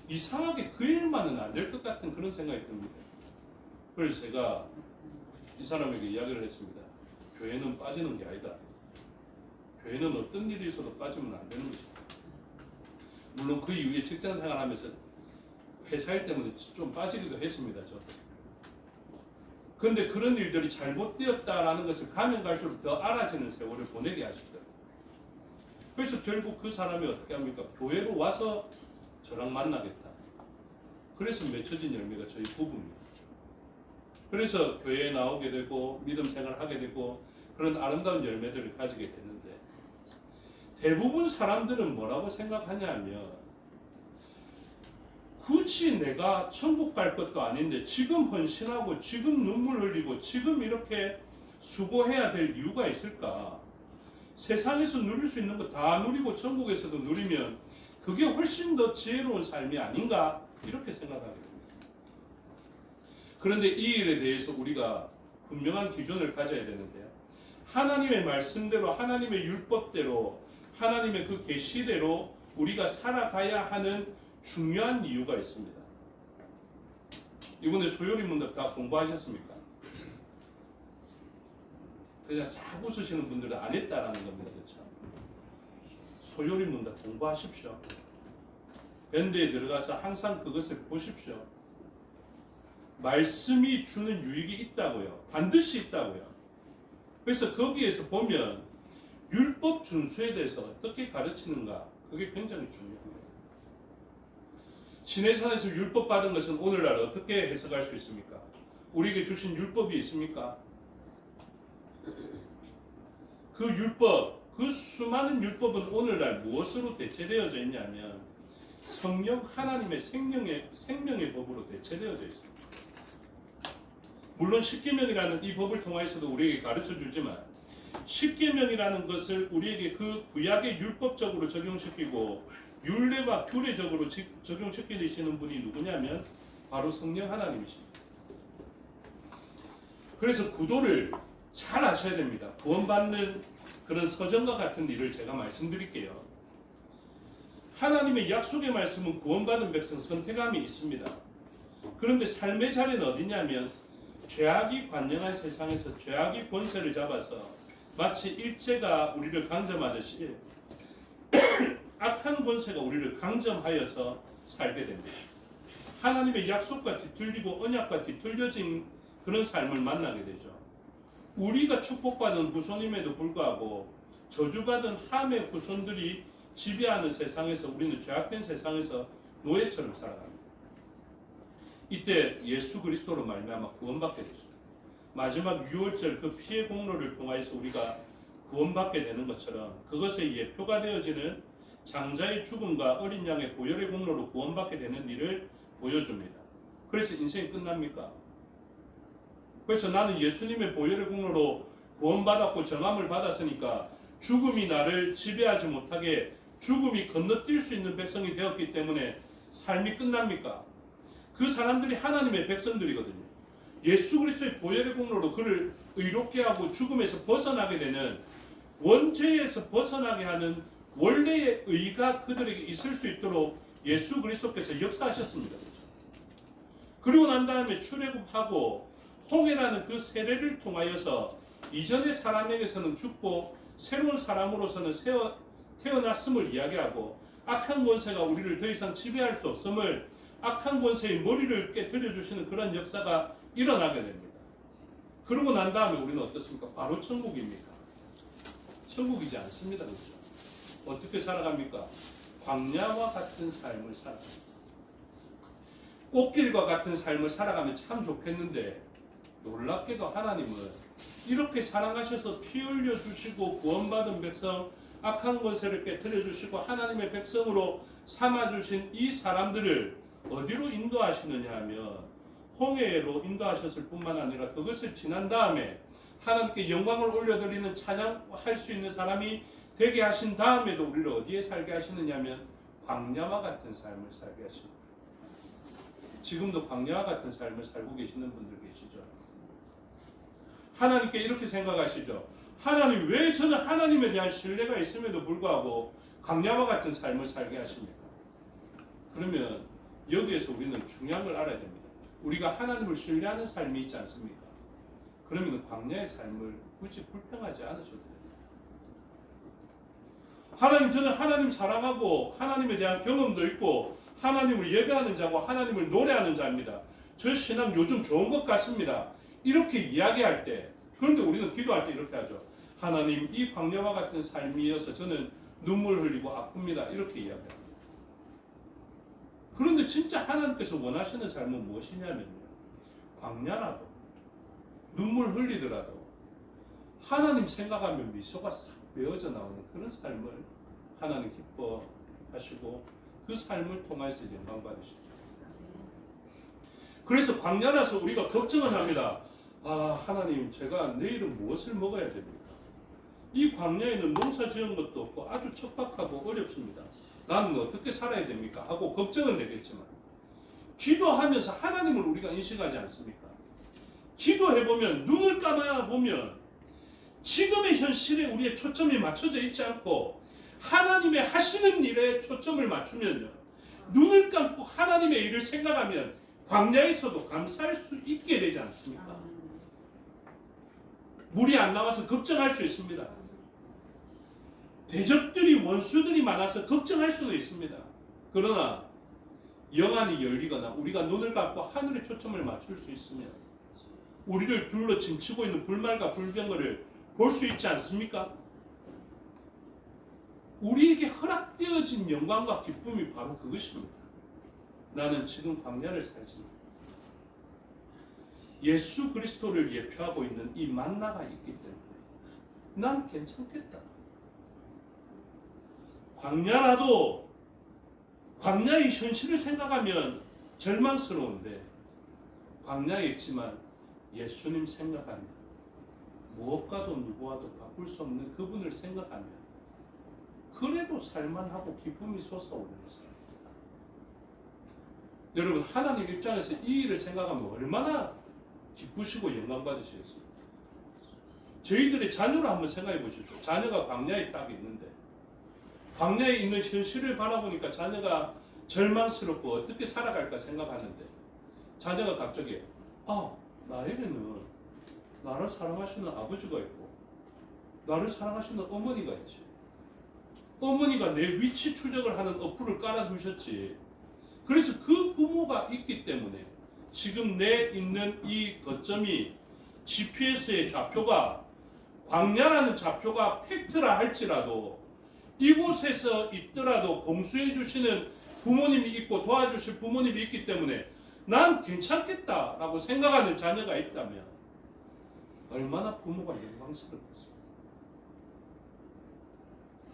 이상하게 그 일만은 안 될 것 같은 그런 생각이 듭니다. 그래서 제가 이 사람에게 이야기를 했습니다. 교회는 빠지는 게 아니다. 교회는 어떤 일이 있어도 빠지면 안 되는 것이다. 물론 그 이후에 직장 생활하면서 회사 일 때문에 좀 빠지기도 했습니다. 저도. 그런데 그런 일들이 잘못되었다라는 것을 가면 갈수록 더 알아지는 세월을 보내게 하시더라고요. 그래서 결국 그 사람이 어떻게 합니까? 교회로 와서 저랑 만나겠다. 그래서 맺혀진 열매가 저희 부부입니다. 그래서 교회에 나오게 되고 믿음 생활을 하게 되고 그런 아름다운 열매들을 가지게 됐는데 대부분 사람들은 뭐라고 생각하냐면 굳이 내가 천국 갈 것도 아닌데 지금 헌신하고 지금 눈물 흘리고 지금 이렇게 수고해야 될 이유가 있을까? 세상에서 누릴 수 있는 거 다 누리고 천국에서도 누리면 그게 훨씬 더 지혜로운 삶이 아닌가? 이렇게 생각하게 됩니다. 그런데 이 일에 대해서 우리가 분명한 기준을 가져야 되는데요. 하나님의 말씀대로 하나님의 율법대로 하나님의 그 계시대로 우리가 살아가야 하는 중요한 이유가 있습니다. 이번에 소요리 문답 다 공부하셨습니까? 그냥 싹 웃으시는 분들은 안 했다라는 겁니다. 그렇죠? 소요리 문답 공부하십시오. 밴드에 들어가서 항상 그것을 보십시오. 말씀이 주는 유익이 있다고요. 반드시 있다고요. 그래서 거기에서 보면 율법 준수에 대해서 어떻게 가르치는가, 그게 굉장히 중요합니다. 시내산에서 율법 받은 것은 오늘날 어떻게 해석할 수 있습니까? 우리에게 주신 율법이 있습니까? 그 율법, 그 수많은 율법은 오늘날 무엇으로 대체되어져 있냐면 성령 하나님의 생명의 법으로 대체되어져 있습니다. 물론 십계명이라는 이 법을 통해서도 우리에게 가르쳐 주지만 십계명이라는 것을 우리에게 그 구약의 율법적으로 적용시키고 율례와 규례적으로 적용시키시는 분이 누구냐면 바로 성령 하나님이십니다. 그래서 구도를 잘 아셔야 됩니다. 구원받는 그런 서정과 같은 일을 제가 말씀드릴게요. 하나님의 약속의 말씀은 구원받은 백성 선택함이 있습니다. 그런데 삶의 자리는 어디냐면 죄악이 관영한 세상에서 죄악이 권세를 잡아서 마치 일제가 우리를 강점하듯이 악한 권세가 우리를 강점하여서 살게 됩니다. 하나님의 약속과 뒤틀리고 언약과 뒤틀려진 그런 삶을 만나게 되죠. 우리가 축복받은 후손임에도 불구하고 저주받은 함의 후손들이 지배하는 세상에서 우리는 죄악된 세상에서 노예처럼 살아갑니다. 이때 예수 그리스도로 말미암아 구원받게 되죠. 마지막 유월절 그 피의 공로를 통하여서 우리가 구원받게 되는 것처럼 그것의 예표가 되어지는 장자의 죽음과 어린 양의 보혈의 공로로 구원받게 되는 일을 보여줍니다. 그래서 인생이 끝납니까? 그래서 나는 예수님의 보혈의 공로로 구원받았고 정함을 받았으니까 죽음이 나를 지배하지 못하게 죽음이 건너뛸 수 있는 백성이 되었기 때문에 삶이 끝납니까? 그 사람들이 하나님의 백성들이거든요. 예수 그리스도의 보혈의 공로로 그를 의롭게 하고 죽음에서 벗어나게 되는 원죄에서 벗어나게 하는 원래의 의가 그들에게 있을 수 있도록 예수 그리스도께서 역사하셨습니다. 그렇죠? 그리고 난 다음에 출애굽하고 홍해라는 그 세례를 통하여서 이전의 사람에게서는 죽고 새로운 사람으로서는 태어났음을 이야기하고 악한 권세가 우리를 더 이상 지배할 수 없음을 악한 권세의 머리를 깨뜨려 주시는 그런 역사가 일어나게 됩니다. 그러고 난 다음에 우리는 어떻습니까? 바로 천국입니까? 천국이지 않습니다. 그렇죠? 어떻게 살아갑니까? 광야와 같은 삶을 살아갑니다. 꽃길과 같은 삶을 살아가면 참 좋겠는데 놀랍게도 하나님은 이렇게 사랑하셔서 피 흘려 주시고 구원받은 백성 악한 권세를 깨뜨려 주시고 하나님의 백성으로 삼아 주신 이 사람들을 어디로 인도하시느냐 하면 홍해로 인도하셨을 뿐만 아니라 그것을 지난 다음에 하나님께 영광을 올려드리는 찬양할 수 있는 사람이 되게 하신 다음에도 우리를 어디에 살게 하시느냐 하면 광야와 같은 삶을 살게 하십니다. 지금도 광야와 같은 삶을 살고 계시는 분들 계시죠. 하나님께 이렇게 생각하시죠. 하나님, 왜 저는 하나님에 대한 신뢰가 있음에도 불구하고 광야와 같은 삶을 살게 하십니까? 그러면 여기에서 우리는 중요한 걸 알아야 됩니다. 우리가 하나님을 신뢰하는 삶이 있지 않습니까? 그러면 광야의 삶을 굳이 불평하지 않으셔도 됩니다. 하나님, 저는 하나님 사랑하고 하나님에 대한 경험도 있고 하나님을 예배하는 자고 하나님을 노래하는 자입니다. 저 신앙 요즘 좋은 것 같습니다. 이렇게 이야기할 때, 그런데 우리는 기도할 때 이렇게 하죠. 하나님, 이 광야와 같은 삶이어서 저는 눈물 흘리고 아픕니다. 이렇게 이야기합니다. 그런데 진짜 하나님께서 원하시는 삶은 무엇이냐면요. 광야라도 눈물 흘리더라도 하나님 생각하면 미소가 싹 베어져 나오는 그런 삶을 하나님 기뻐하시고 그 삶을 통해서 영광 받으십니다. 그래서 광야라서 우리가 걱정을 합니다. 아, 하나님, 제가 내일은 무엇을 먹어야 됩니까? 이 광야에는 농사 지은 것도 없고 아주 척박하고 어렵습니다. 나는 어떻게 살아야 됩니까? 하고 걱정은 되겠지만 기도하면서 하나님을 우리가 인식하지 않습니까? 기도해보면, 눈을 감아 보면 지금의 현실에 우리의 초점이 맞춰져 있지 않고 하나님의 하시는 일에 초점을 맞추면요, 눈을 감고 하나님의 일을 생각하면 광야에서도 감사할 수 있게 되지 않습니까? 물이 안 나와서 걱정할 수 있습니다. 대적들이, 원수들이 많아서 걱정할 수도 있습니다. 그러나 영안이 열리거나 우리가 눈을 감고 하늘에 초점을 맞출 수 있으면 우리를 둘러 짐치고 있는 불말과 불병거를 볼 수 있지 않습니까? 우리에게 허락되어진 영광과 기쁨이 바로 그것입니다. 나는 지금 광야를 살지만 예수 그리스도를 예표하고 있는 이 만나가 있기 때문에 난 괜찮겠다. 광야라도 광야의 현실을 생각하면 절망스러운데 광야에 있지만 예수님 생각하면 무엇과도 누구와도 바꿀 수 없는 그분을 생각하면 그래도 살만하고 기쁨이 솟아오르는 사람. 여러분, 하나님 입장에서 이 일을 생각하면 얼마나 기쁘시고 영광 받으시겠습니까? 저희들의 자녀를 한번 생각해 보십시오. 자녀가 광야에 딱 있는데 광야에 있는 현실을 바라보니까 자녀가 절망스럽고 어떻게 살아갈까 생각하는데 자녀가 갑자기 나에게는 나를 사랑하시는 아버지가 있고 나를 사랑하시는 어머니가 있지. 어머니가 내 위치 추적을 하는 어플을 깔아두셨지. 그래서 그 부모가 있기 때문에 지금 내 있는 이 거점이 GPS의 좌표가 광야라는 좌표가 팩트라 할지라도 이곳에서 있더라도 공수해 주시는 부모님이 있고 도와주실 부모님이 있기 때문에 난 괜찮겠다라고 생각하는 자녀가 있다면 얼마나 부모가 영광스럽겠습니까?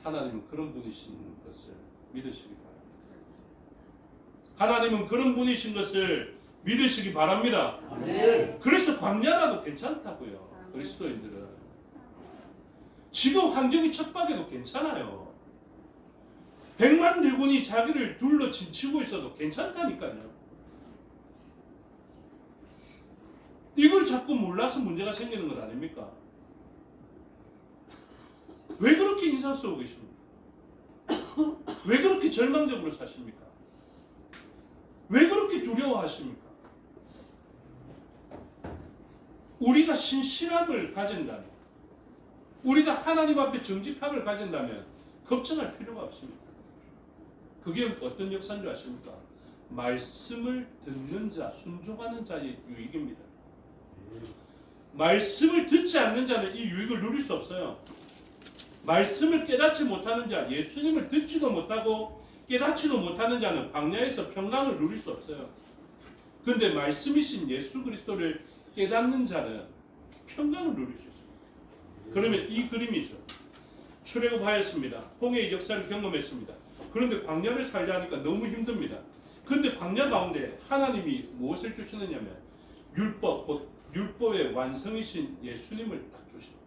하나님은 그런 분이신 것을 믿으시기 바랍니다. 하나님은 그런 분이신 것을 믿으시기 바랍니다. 네. 그래서 광야라도 괜찮다고요. 그리스도인들은 지금 환경이 척박해도 괜찮아요. 100만 대군이 자기를 둘러 짐치고 있어도 괜찮다니까요. 이걸 자꾸 몰라서 문제가 생기는 것 아닙니까? 왜 그렇게 인상 쓰고 계십니까? 왜 그렇게 절망적으로 사십니까? 왜 그렇게 두려워하십니까? 우리가 신실함을 가진다면, 우리가 하나님 앞에 정직함을 가진다면 걱정할 필요가 없습니다. 그게 어떤 역사인 줄 아십니까? 말씀을 듣는 자, 순종하는 자의 유익입니다. 말씀을 듣지 않는 자는 이 유익을 누릴 수 없어요. 말씀을 깨닫지 못하는 자, 예수님을 듣지도 못하고 깨닫지도 못하는 자는 광야에서 평강을 누릴 수 없어요. 그런데 말씀이신 예수 그리스도를 깨닫는 자는 평강을 누릴 수 있습니다. 그러면 이 그림이죠. 출애굽하였습니다. 홍해의 역사를 경험했습니다. 그런데 광야를 살려 하니까 너무 힘듭니다. 그런데 광야 가운데 하나님이 무엇을 주시느냐면 율법, 곧 율법의 완성이신 예수님을 딱 주십니다.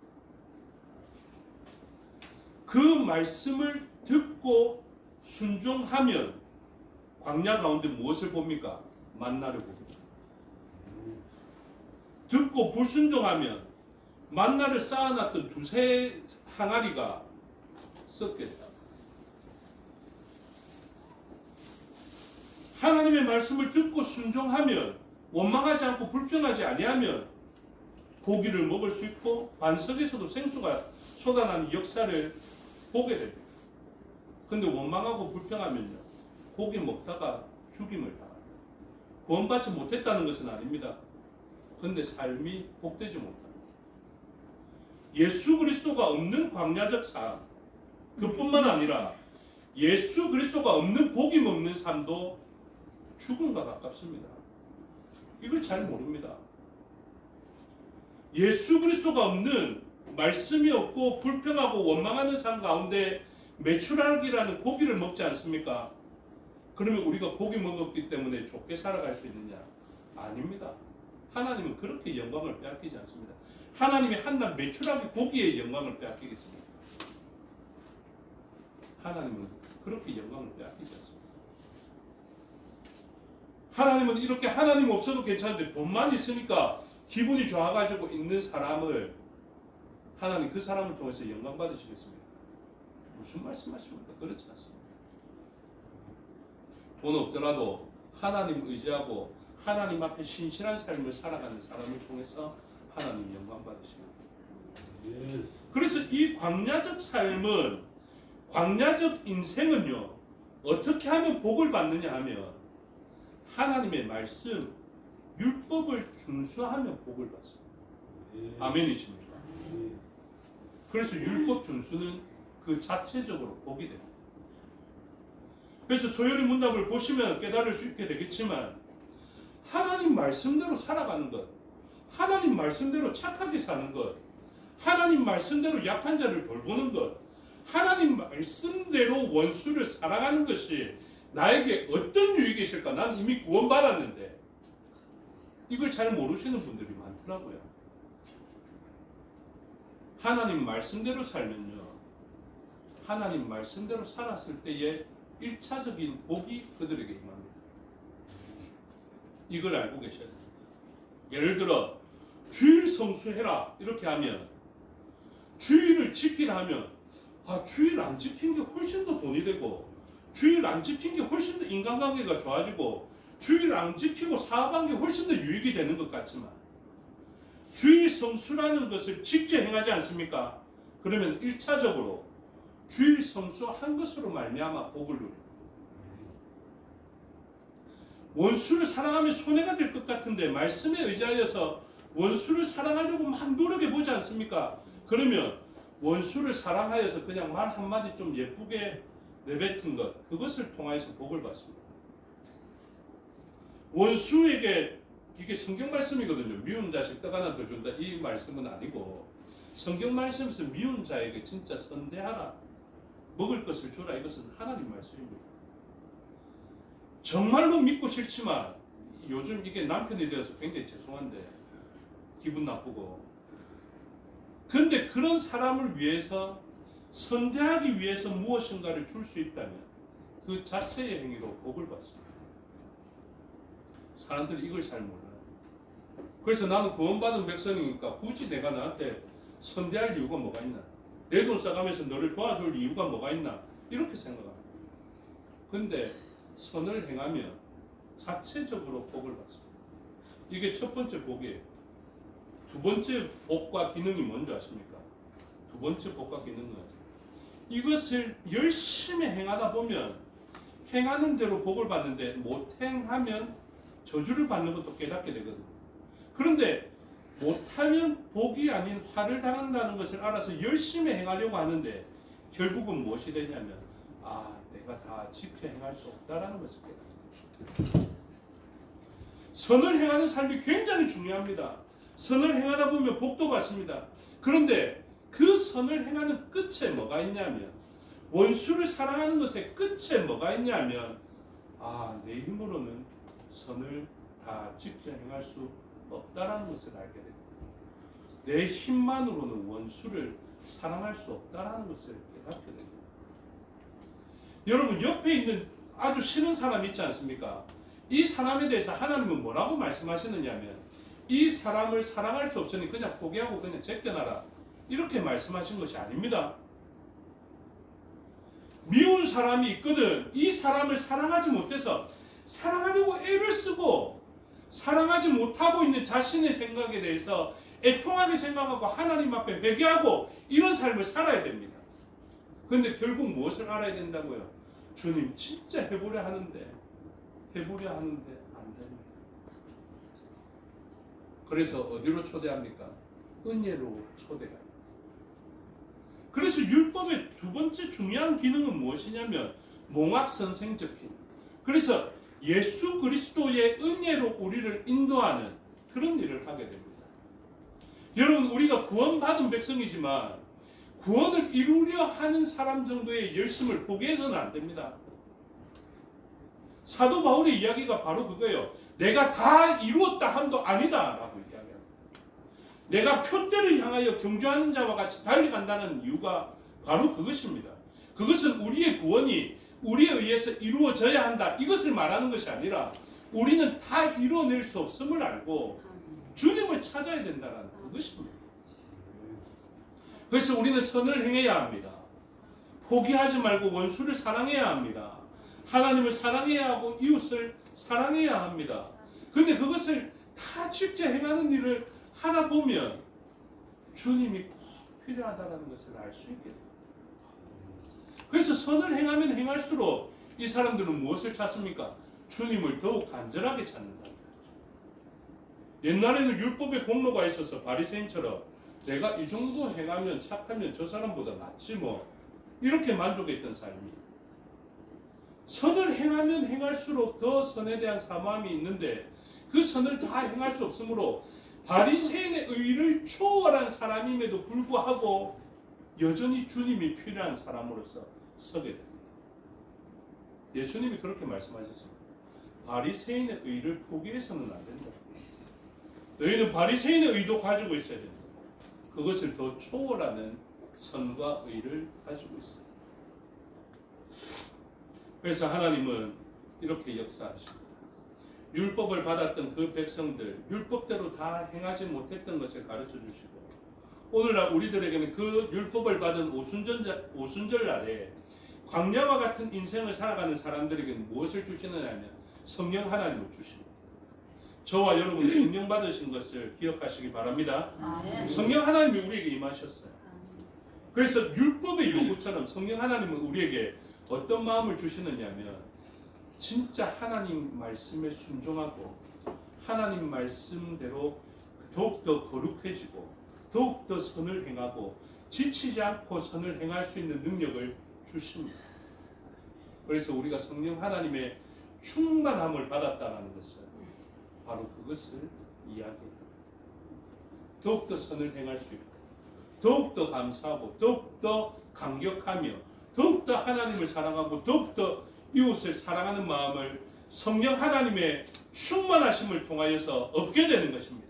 그 말씀을 듣고 순종하면 광야 가운데 무엇을 봅니까? 만나를 봅니다. 듣고 불순종하면 만나를 쌓아놨던 두세 항아리가 썩겠다. 하나님의 말씀을 듣고 순종하면, 원망하지 않고 불평하지 아니하면 고기를 먹을 수 있고 반석에서도 생수가 쏟아나는 역사를 보게 됩니다. 근데 원망하고 불평하면요, 고기 먹다가 죽임을 당합니다. 구원받지 못했다는 것은 아닙니다. 근데 삶이 복되지 못합니다. 예수 그리스도가 없는 광야적 삶, 그뿐만 아니라 예수 그리스도가 없는 고기 먹는 삶도 죽음과 가깝습니다. 이걸 잘 모릅니다. 예수 그리스도가 없는, 말씀이 없고 불평하고 원망하는 삶 가운데 메추라기라는 고기를 먹지 않습니까? 그러면 우리가 고기 먹었기 때문에 좋게 살아갈 수 있느냐? 아닙니다. 하나님은 그렇게 영광을 빼앗기지 않습니다. 하나님이 한낱 매출하기 보기에 영광을 빼앗기겠습니다. 하나님은 그렇게 영광을 빼앗기지 않습니다. 하나님은 이렇게 하나님 없어도 괜찮은데 돈만 있으니까 기분이 좋아가지고 있는 사람을 하나님 그 사람을 통해서 영광 받으시겠습니까? 무슨 말씀하십니까? 그렇지 않습니다. 돈 없더라도 하나님 의지하고 하나님 앞에 신실한 삶을 살아가는 사람을 통해서 하나님 영광 받으십니다. 그래서 이 광야적 삶은, 광야적 인생은요, 어떻게 하면 복을 받느냐 하면 하나님의 말씀, 율법을 준수하면 복을 받습니다. 아멘이십니까? 그래서 율법 준수는 그 자체적으로 복이 됩니다. 그래서 소요리 문답을 보시면 깨달을 수 있게 되겠지만 하나님 말씀대로 살아가는 것, 하나님 말씀대로 착하게 사는 것, 하나님 말씀대로 약한 자를 돌보는 것, 하나님 말씀대로 원수를 사랑하는 것이 나에게 어떤 유익이 있을까? 난 이미 구원받았는데 이걸 잘 모르시는 분들이 많더라고요. 하나님 말씀대로 살면요, 하나님 말씀대로 살았을 때에 1차적인 복이 그들에게 임합니다. 이걸 알고 계셔야 됩니다. 예를 들어 주일 성수해라 이렇게 하면, 주일을 지키라 하면 주일 안 지킨 게 훨씬 더 돈이 되고, 주일 안 지킨 게 훨씬 더 인간관계가 좋아지고, 주일 안 지키고 사업한 게 훨씬 더 유익이 되는 것 같지만 주일 성수라는 것을 직접 행하지 않습니까? 그러면 1차적으로 주일 성수한 것으로 말미암아 복을 누립니다. 원수를 사랑하면 손해가 될 것 같은데 말씀에 의지하여서 원수를 사랑하려고 막 노력해 보지 않습니까? 그러면 원수를 사랑하여서 그냥 말 한마디 좀 예쁘게 내뱉은 것, 그것을 통하여서 복을 받습니다. 원수에게, 이게 성경 말씀이거든요. 미운 자식 떡 하나 더 준다, 이 말씀은 아니고 성경 말씀에서 미운 자에게 진짜 선대하라, 먹을 것을 주라, 이것은 하나님 말씀입니다. 정말로 믿고 싫지만 요즘 이게 남편이 되어서 굉장히 죄송한데 기분 나쁘고, 근데 그런 사람을 위해서 선대하기 위해서 무엇인가를 줄 수 있다면 그 자체의 행위로 복을 받습니다. 사람들이 이걸 잘 몰라요. 그래서 나는 구원받은 백성이니까 굳이 내가 나한테 선대할 이유가 뭐가 있나, 내 돈 써가면서 너를 도와줄 이유가 뭐가 있나, 이렇게 생각합니다. 근데 선을 행하면 자체적으로 복을 받습니다. 이게 첫 번째 복이에요. 두 번째 복과 기능이 뭔지 아십니까? 두 번째 복과 기능은 이것을 열심히 행하다 보면 행하는 대로 복을 받는데 못 행하면 저주를 받는 것도 깨닫게 되거든요. 그런데 못하면 복이 아닌 화를 당한다는 것을 알아서 열심히 행하려고 하는데 결국은 무엇이 되냐면 내가 다 지켜 행할 수 없다라는 것을 깨닫습니다. 선을 행하는 삶이 굉장히 중요합니다. 선을 행하다 보면 복도 받습니다. 그런데 그 선을 행하는 끝에 뭐가 있냐면, 원수를 사랑하는 것의 끝에 뭐가 있냐면 내 힘으로는 선을 다 지켜 행할 수 없다라는 것을 알게 됩니다. 내 힘만으로는 원수를 사랑할 수 없다라는 것을 깨닫게 됩니다. 여러분, 옆에 있는 아주 싫은 사람 있지 않습니까? 이 사람에 대해서 하나님은 뭐라고 말씀하시느냐면, 이 사람을 사랑할 수 없으니 그냥 포기하고 그냥 제껴놔라, 이렇게 말씀하신 것이 아닙니다. 미운 사람이 있거든. 이 사람을 사랑하지 못해서 사랑하려고 애를 쓰고 사랑하지 못하고 있는 자신의 생각에 대해서 애통하게 생각하고 하나님 앞에 회개하고 이런 삶을 살아야 됩니다. 그런데 결국 무엇을 알아야 된다고요? 주님, 진짜 해보려 하는데 안 됩니다. 그래서 어디로 초대합니까? 은혜로 초대합니다. 그래서 율법의 두 번째 중요한 기능은 무엇이냐면 몽학선생적 기능. 그래서 예수 그리스도의 은혜로 우리를 인도하는 그런 일을 하게 됩니다. 여러분, 우리가 구원받은 백성이지만 구원을 이루려 하는 사람 정도의 열심을 포기해서는 안 됩니다. 사도 바울의 이야기가 바로 그거예요. 내가 다 이루었다 함도 아니다라고 이야기합니다. 내가 표대를 향하여 경주하는 자와 같이 달려간다는 이유가 바로 그것입니다. 그것은 우리의 구원이 우리에 의해서 이루어져야 한다, 이것을 말하는 것이 아니라 우리는 다 이루어낼 수 없음을 알고 주님을 찾아야 된다는 그것입니다. 그래서 우리는 선을 행해야 합니다. 포기하지 말고 원수를 사랑해야 합니다. 하나님을 사랑해야 하고 이웃을 사랑해야 합니다. 그런데 그것을 다 직접 행하는 일을 하다 보면 주님이 꼭 필요하다는 것을 알 수 있게 됩니다. 그래서 선을 행하면 행할수록 이 사람들은 무엇을 찾습니까? 주님을 더욱 간절하게 찾는다. 옛날에는 율법의 공로가 있어서 바리새인처럼 내가 이 정도 행하면 착하면 저 사람보다 낫지 뭐, 이렇게 만족했던 삶이, 선을 행하면 행할수록 더 선에 대한 사모함이 있는데 그 선을 다 행할 수 없으므로 바리새인의 의를 초월한 사람임에도 불구하고 여전히 주님이 필요한 사람으로서 서게 됩니다. 예수님이 그렇게 말씀하셨습니다. 바리새인의 의를 포기해서는 안 된다. 너희는 바리새인의 의도 가지고 있어야 된다. 그것을 더 초월하는 선과 의를 가지고 있습니다. 그래서 하나님은 이렇게 역사하십니다. 율법을 받았던 그 백성들, 율법대로 다 행하지 못했던 것을 가르쳐 주시고, 오늘날 우리들에게는 그 율법을 받은 오순절 날에 광야와 같은 인생을 살아가는 사람들에게는 무엇을 주시느냐 하면 성령 하나님을 주십니다. 저와 여러분 성령 받으신 것을 기억하시기 바랍니다. 성령 하나님이 우리에게 임하셨어요. 그래서 율법의 요구처럼 성령 하나님은 우리에게 어떤 마음을 주시느냐면 진짜 하나님 말씀에 순종하고 하나님 말씀대로 더욱더 거룩해지고 더욱더 선을 행하고 지치지 않고 선을 행할 수 있는 능력을 주십니다. 그래서 우리가 성령 하나님의 충만함을 받았다는 것은 바로 그것을 이야기합니다. 더욱더 선을 행할 수 있고 더욱더 감사하고 더욱더 감격하며 더욱더 하나님을 사랑하고 더욱더 이웃을 사랑하는 마음을 성령 하나님의 충만하심을 통하여서 얻게 되는 것입니다.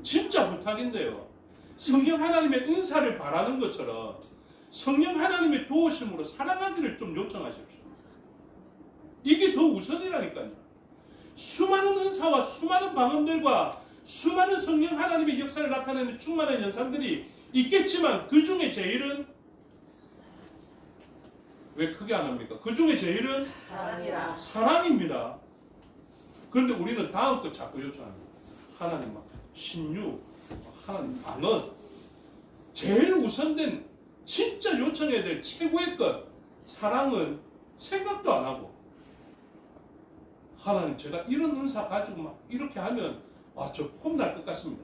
진짜 부탁인데요. 성령 하나님의 은사를 바라는 것처럼 성령 하나님의 도우심으로 사랑하기를 좀 요청하십시오. 이게 더 우선이라니까요. 수많은 은사와 수많은 방언들과 수많은 성령 하나님의 역사를 나타내는 충만한 현상들이 있겠지만 그 중에 제일은 왜 크게 안 합니까? 그 중에 제일은 사랑이라. 사랑입니다. 그런데 우리는 다음 거 자꾸 요청합니다. 하나님 막 신유, 하나님 방언, 제일 우선된 진짜 요청해야 될 최고의 것 사랑은 생각도 안 하고, 하나님 제가 이런 은사 가지고 막 이렇게 하면 저 폼날 것 같습니다.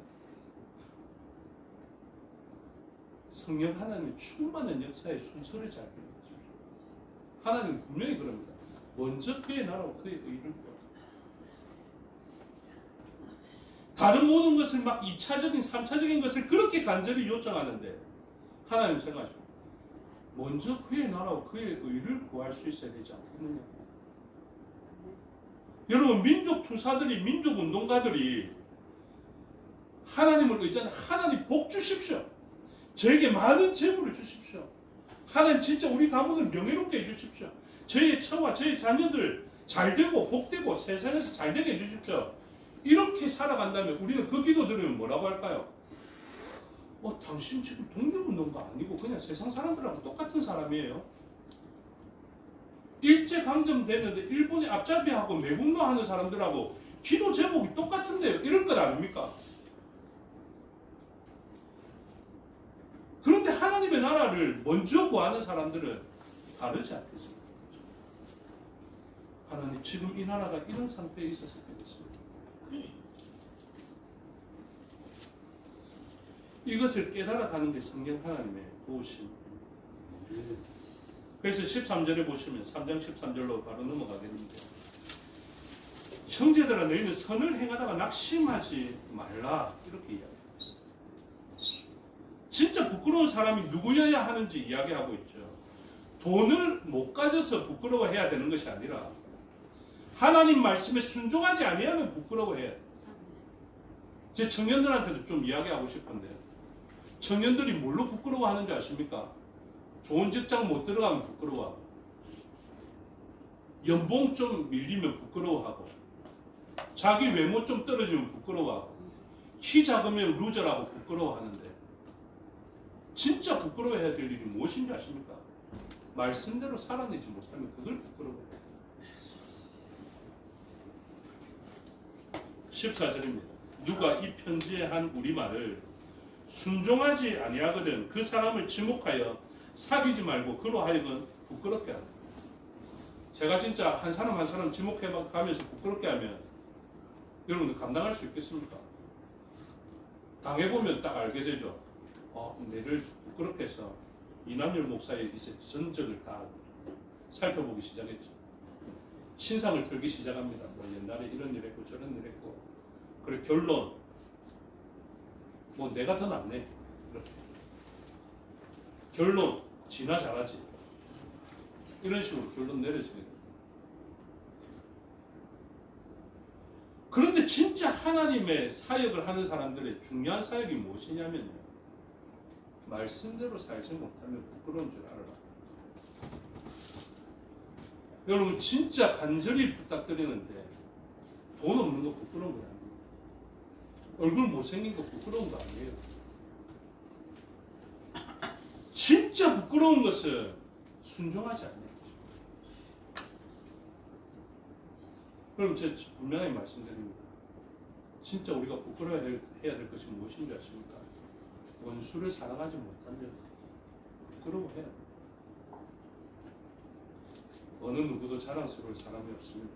성령 하나님의 충만한 역사의 순서를 잘 배우십시오. 하나님은 분명히 그럽니다. 먼저 그의 나라와 그의 의를 구하라. 다른 모든 것을 막 2차적인 3차적인 것을 그렇게 간절히 요청하는데 하나님 생각하십시오. 먼저 그의 나라와 그의 의를 구할 수 있어야 되지 않겠느냐. 여러분 민족 투사들이 민족 운동가들이 하나님을 의지하는 하나님 복 주십시오. 저에게 많은 재물을 주십시오. 하나님 진짜 우리 가문을 명예롭게 해주십시오. 저의 처와 저의 자녀들 잘되고 복되고 세상에서 잘되게 해주십시오. 이렇게 살아간다면 우리는 그 기도 들으면 뭐라고 할까요? 당신 지금 독립운동가 아니고 그냥 세상 사람들하고 똑같은 사람이에요. 일제강점되는데 일본이 앞잡이하고 매국노 하는 사람들하고 기도 제목이 똑같은데요. 이럴 것 아닙니까? 그런데 하나님의 나라를 먼저 구하는 사람들은 다르지 않겠습니까? 하나님 지금 이 나라가 이런 상태에 있어서 되겠습니다. 이것을 깨달아가는 게 성령 하나님의 도우심. 그래서 13절에 보시면 3장 13절로 바로 넘어가겠는데, 형제들아 너희는 선을 행하다가 낙심하지 말라, 이렇게 이야기합니다. 진짜 부끄러운 사람이 누구여야 하는지 이야기하고 있죠. 돈을 못 가져서 부끄러워해야 되는 것이 아니라 하나님 말씀에 순종하지 아니하면 부끄러워해요. 제 청년들한테도 좀 이야기하고 싶은데요. 청년들이 뭘로 부끄러워하는 줄 아십니까? 좋은 직장 못 들어가면 부끄러워하고, 연봉 좀 밀리면 부끄러워하고, 자기 외모 좀 떨어지면 부끄러워하고, 키 작으면 루저라고 부끄러워하는데, 진짜 부끄러워해야 될 일이 무엇인지 아십니까? 말씀대로 살아내지 못하면 그걸 부끄러워해요. 14절입니다. 누가 이 편지에 한 우리말을 순종하지 아니하거든 그 사람을 지목하여 사귀지 말고 그로 하여금 부끄럽게 하라. 제가 진짜 한 사람 한 사람 지목해 가면서 부끄럽게 하면 여러분들 감당할 수 있겠습니까? 당해보면 딱 알게 되죠. 내를 부끄럽게 해서 이남열 목사의 이제 전적을 다 살펴보기 시작했죠. 신상을 털기 시작합니다. 뭐 옛날에 이런 일 했고 저런 일 했고, 그래 결론 뭐 내가 더 낫네, 이렇게 결론 지나 잘하지, 이런 식으로 결론 내려지게 됩니다. 그런데 진짜 하나님의 사역을 하는 사람들의 중요한 사역이 무엇이냐면요, 말씀대로 살지 못하면 부끄러운 줄 알아라. 여러분 진짜 간절히 부탁드리는데, 돈 없는 거 부끄러운 거 아니에요. 얼굴 못생긴 거 부끄러운 거 아니에요. 진짜 부끄러운 것은 순종하지 않는 거죠. 그럼 제가 분명히 말씀드립니다. 진짜 우리가 부끄러워해야 될 것이 무엇인지 아십니까? 원수를 사랑하지 못하면 부끄러워해야 돼요. 어느 누구도 자랑스러울 사람이 없습니다.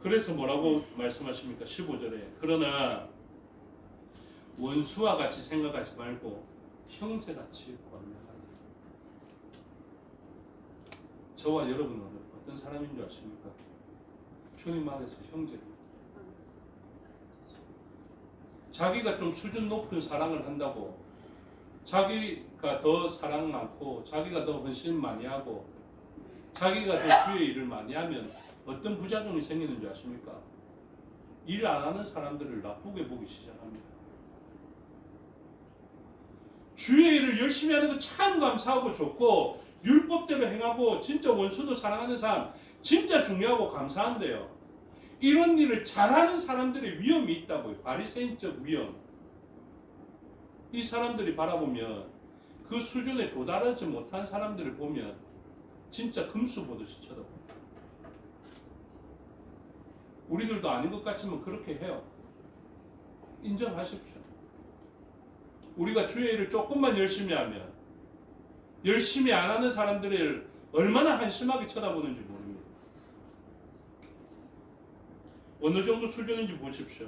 그래서 뭐라고 말씀하십니까? 15절에 그러나 원수와 같이 생각하지 말고 형제같이 권면하라. 저와 여러분은 어떤 사람인 줄 아십니까? 주님 안에서 형제입니다. 자기가 좀 수준 높은 사랑을 한다고, 자기가 더 사랑 많고 자기가 더 헌신 많이 하고 자기가 더 주의 일을 많이 하면 어떤 부작용이 생기는 줄 아십니까? 일 안 하는 사람들을 나쁘게 보기 시작합니다. 주의 일을 열심히 하는 거 참 감사하고 좋고, 율법대로 행하고 진짜 원수도 사랑하는 사람 진짜 중요하고 감사한데요, 이런 일을 잘하는 사람들의 위험이 있다고요. 바리새인적 위험. 이 사람들이 바라보면, 그 수준에 도달하지 못한 사람들을 보면 진짜 금수 보듯이 쳐다봅니다. 우리들도 아닌 것 같지만 그렇게 해요. 인정하십시오. 우리가 주의 일을 조금만 열심히 하면 열심히 안 하는 사람들을 얼마나 한심하게 쳐다보는지 모릅니다. 어느 정도 수준인지 보십시오.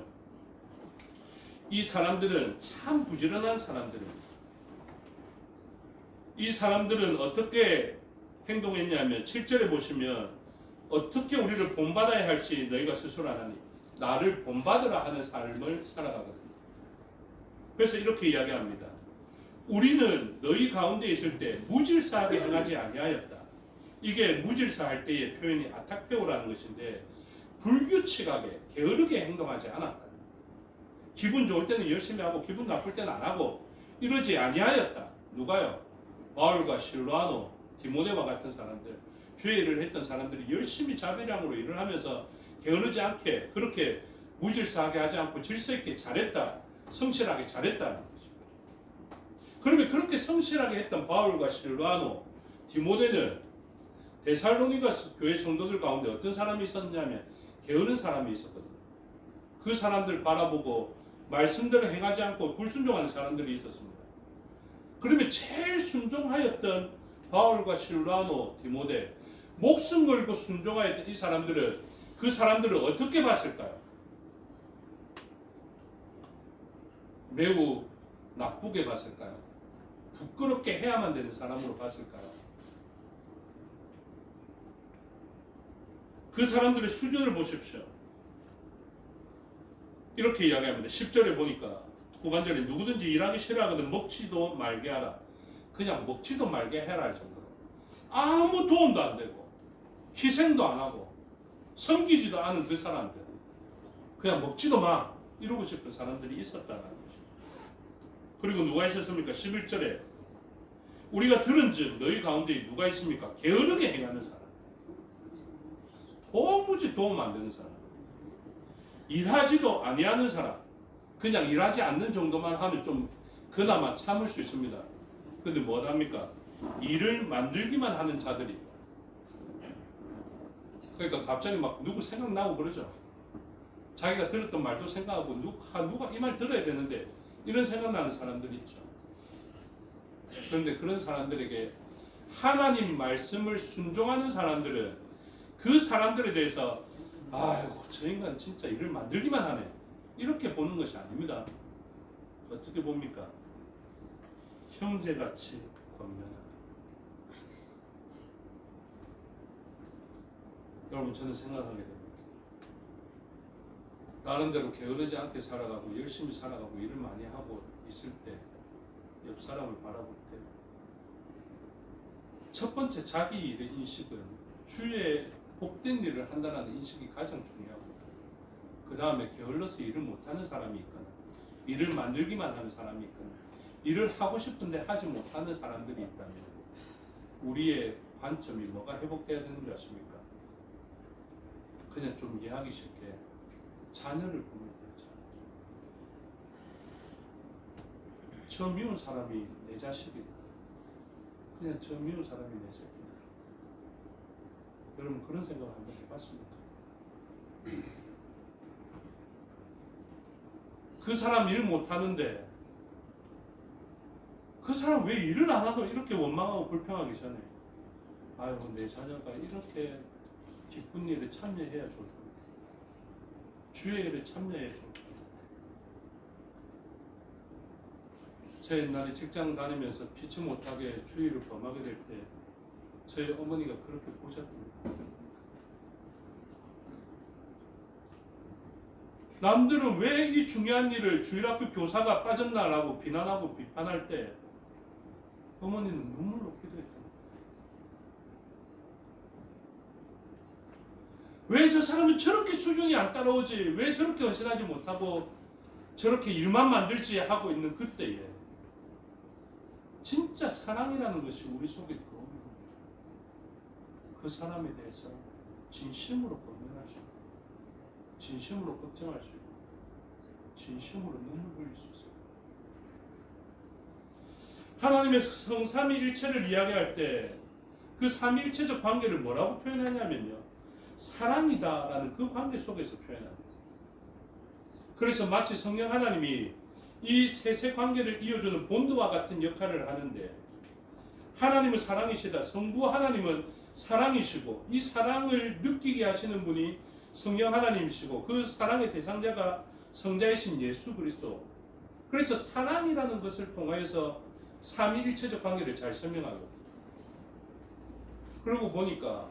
이 사람들은 참 부지런한 사람들입니다. 이 사람들은 어떻게 행동했냐면 7절에 보시면 어떻게 우리를 본받아야 할지 너희가 스스로 안 하니 나를 본받으라 하는 삶을 살아가거든요. 그래서 이렇게 이야기합니다. 우리는 너희 가운데 있을 때 무질서하게 행하지 아니하였다. 이게 무질서할 때의 표현이 아타케오라는 것인데, 불규칙하게 게으르게 행동하지 않았다. 기분 좋을 때는 열심히 하고 기분 나쁠 때는 안 하고 이러지 아니하였다. 누가요? 바울과 실로아노, 디모데와 같은 사람들, 주의 일을 했던 사람들이 열심히 자비량으로 일을 하면서 게으르지 않게 그렇게 무질서하게 하지 않고 질서 있게 잘했다. 성실하게 잘했다는 거죠. 그러면 그렇게 성실하게 했던 바울과 실로아노, 디모데는 데살로니가 교회 성도들 가운데 어떤 사람이 있었냐면 게으른 사람이 있었거든요. 그 사람들 바라보고 말씀대로 행하지 않고 불순종하는 사람들이 있었습니다. 그러면 제일 순종하였던 바울과 실로아노, 디모데, 목숨 걸고 순종하였던 이 사람들은 그 사람들을 어떻게 봤을까요? 매우 나쁘게 봤을까요? 부끄럽게 해야만 되는 사람으로 봤을까요? 그 사람들의 수준을 보십시오. 이렇게 이야기합니다. 10절에 보니까 후반절에 누구든지 일하기 싫어하거든 먹지도 말게 하라. 그냥 먹지도 말게 해라 할 정도로 아무 도움도 안 되고 희생도 안 하고 섬기지도 않은 그 사람들, 그냥 먹지도 마 이러고 싶은 사람들이 있었다는 거죠. 그리고 누가 있었습니까? 11절에 우리가 들은즉 너희 가운데 누가 있습니까? 게으르게 행하는 사람, 도무지 도움 안 되는 사람, 일하지도 아니하는 사람, 그냥 일하지 않는 정도만 하면 좀 그나마 참을 수 있습니다. 근데 뭐합니까? 일을 만들기만 하는 자들이 있다. 그러니까 갑자기 막 누구 생각나고 그러죠. 자기가 들었던 말도 생각하고 누가 이 말 들어야 되는데 이런 생각나는 사람들이 있죠. 그런데 그런 사람들에게 하나님 말씀을 순종하는 사람들은 그 사람들에 대해서 아이고 저 인간 진짜 일을 만들기만 하네 이렇게 보는 것이 아닙니다. 어떻게 봅니까? 형제같이 권면하다. 여러분 저는 생각하게 됩니다. 나름대로 게으르지 않게 살아가고 열심히 살아가고 일을 많이 하고 있을 때 옆 사람을 바라볼 때 첫 번째 자기 일의 인식은 주의 복된 일을 한다는 인식이 가장 중요하고 그 다음에 게을러서 일을 못하는 사람이 있거나 일을 만들기만 하는 사람이 있거나 일을 하고 싶은데 하지 못하는 사람들이 있다면 우리의 관점이 뭐가 회복돼야 되는 줄 아십니까? 그냥 좀 이해하기 쉽게 자녀를 보면 되죠. 저 미운 사람이 내 자식이다. 그냥 저 미운 사람이 내 새끼다. 여러분 그런 생각 한번 해봤습니까? 그 사람 일 못하는데 그 사람 왜 일을 안 하고 이렇게 원망하고 불평하기 전에 아이고 내 자녀가 이렇게 기쁜 일에 참여해야 좋을 텐데 주의 일에 참여해야 좋을 텐데. 제 옛날에 직장 다니면서 피치 못하게 주의를 범하게 될 때 저희 어머니가 그렇게 보셨답니다. 남들은 왜 이 중요한 일을 주일학교 교사가 빠졌나라고 비난하고 비판할 때 어머니는 눈물로 기도했답니다. 왜 저 사람은 저렇게 수준이 안 따라오지? 왜 저렇게 헌신하지 못하고 저렇게 일만 만들지 하고 있는 그때에 진짜 사랑이라는 것이 우리 속에 들어오면 그 사람에 대해서 진심으로 권면할 수 있고 진심으로 걱정할 수 있고 진심으로 눈물 흘릴 수 있어요. 하나님의 성삼위일체를 이야기할 때 그 삼위일체적 관계를 뭐라고 표현하냐면요, 사랑이다라는 그 관계 속에서 표현합니다. 그래서 마치 성령 하나님이 이 세세 관계를 이어주는 본드와 같은 역할을 하는데 하나님은 사랑이시다. 성부 하나님은 사랑이시고 이 사랑을 느끼게 하시는 분이 성령 하나님이시고 그 사랑의 대상자가 성자이신 예수 그리스도. 그래서 사랑이라는 것을 통하여서 삼위일체적 관계를 잘 설명하고 그러고 보니까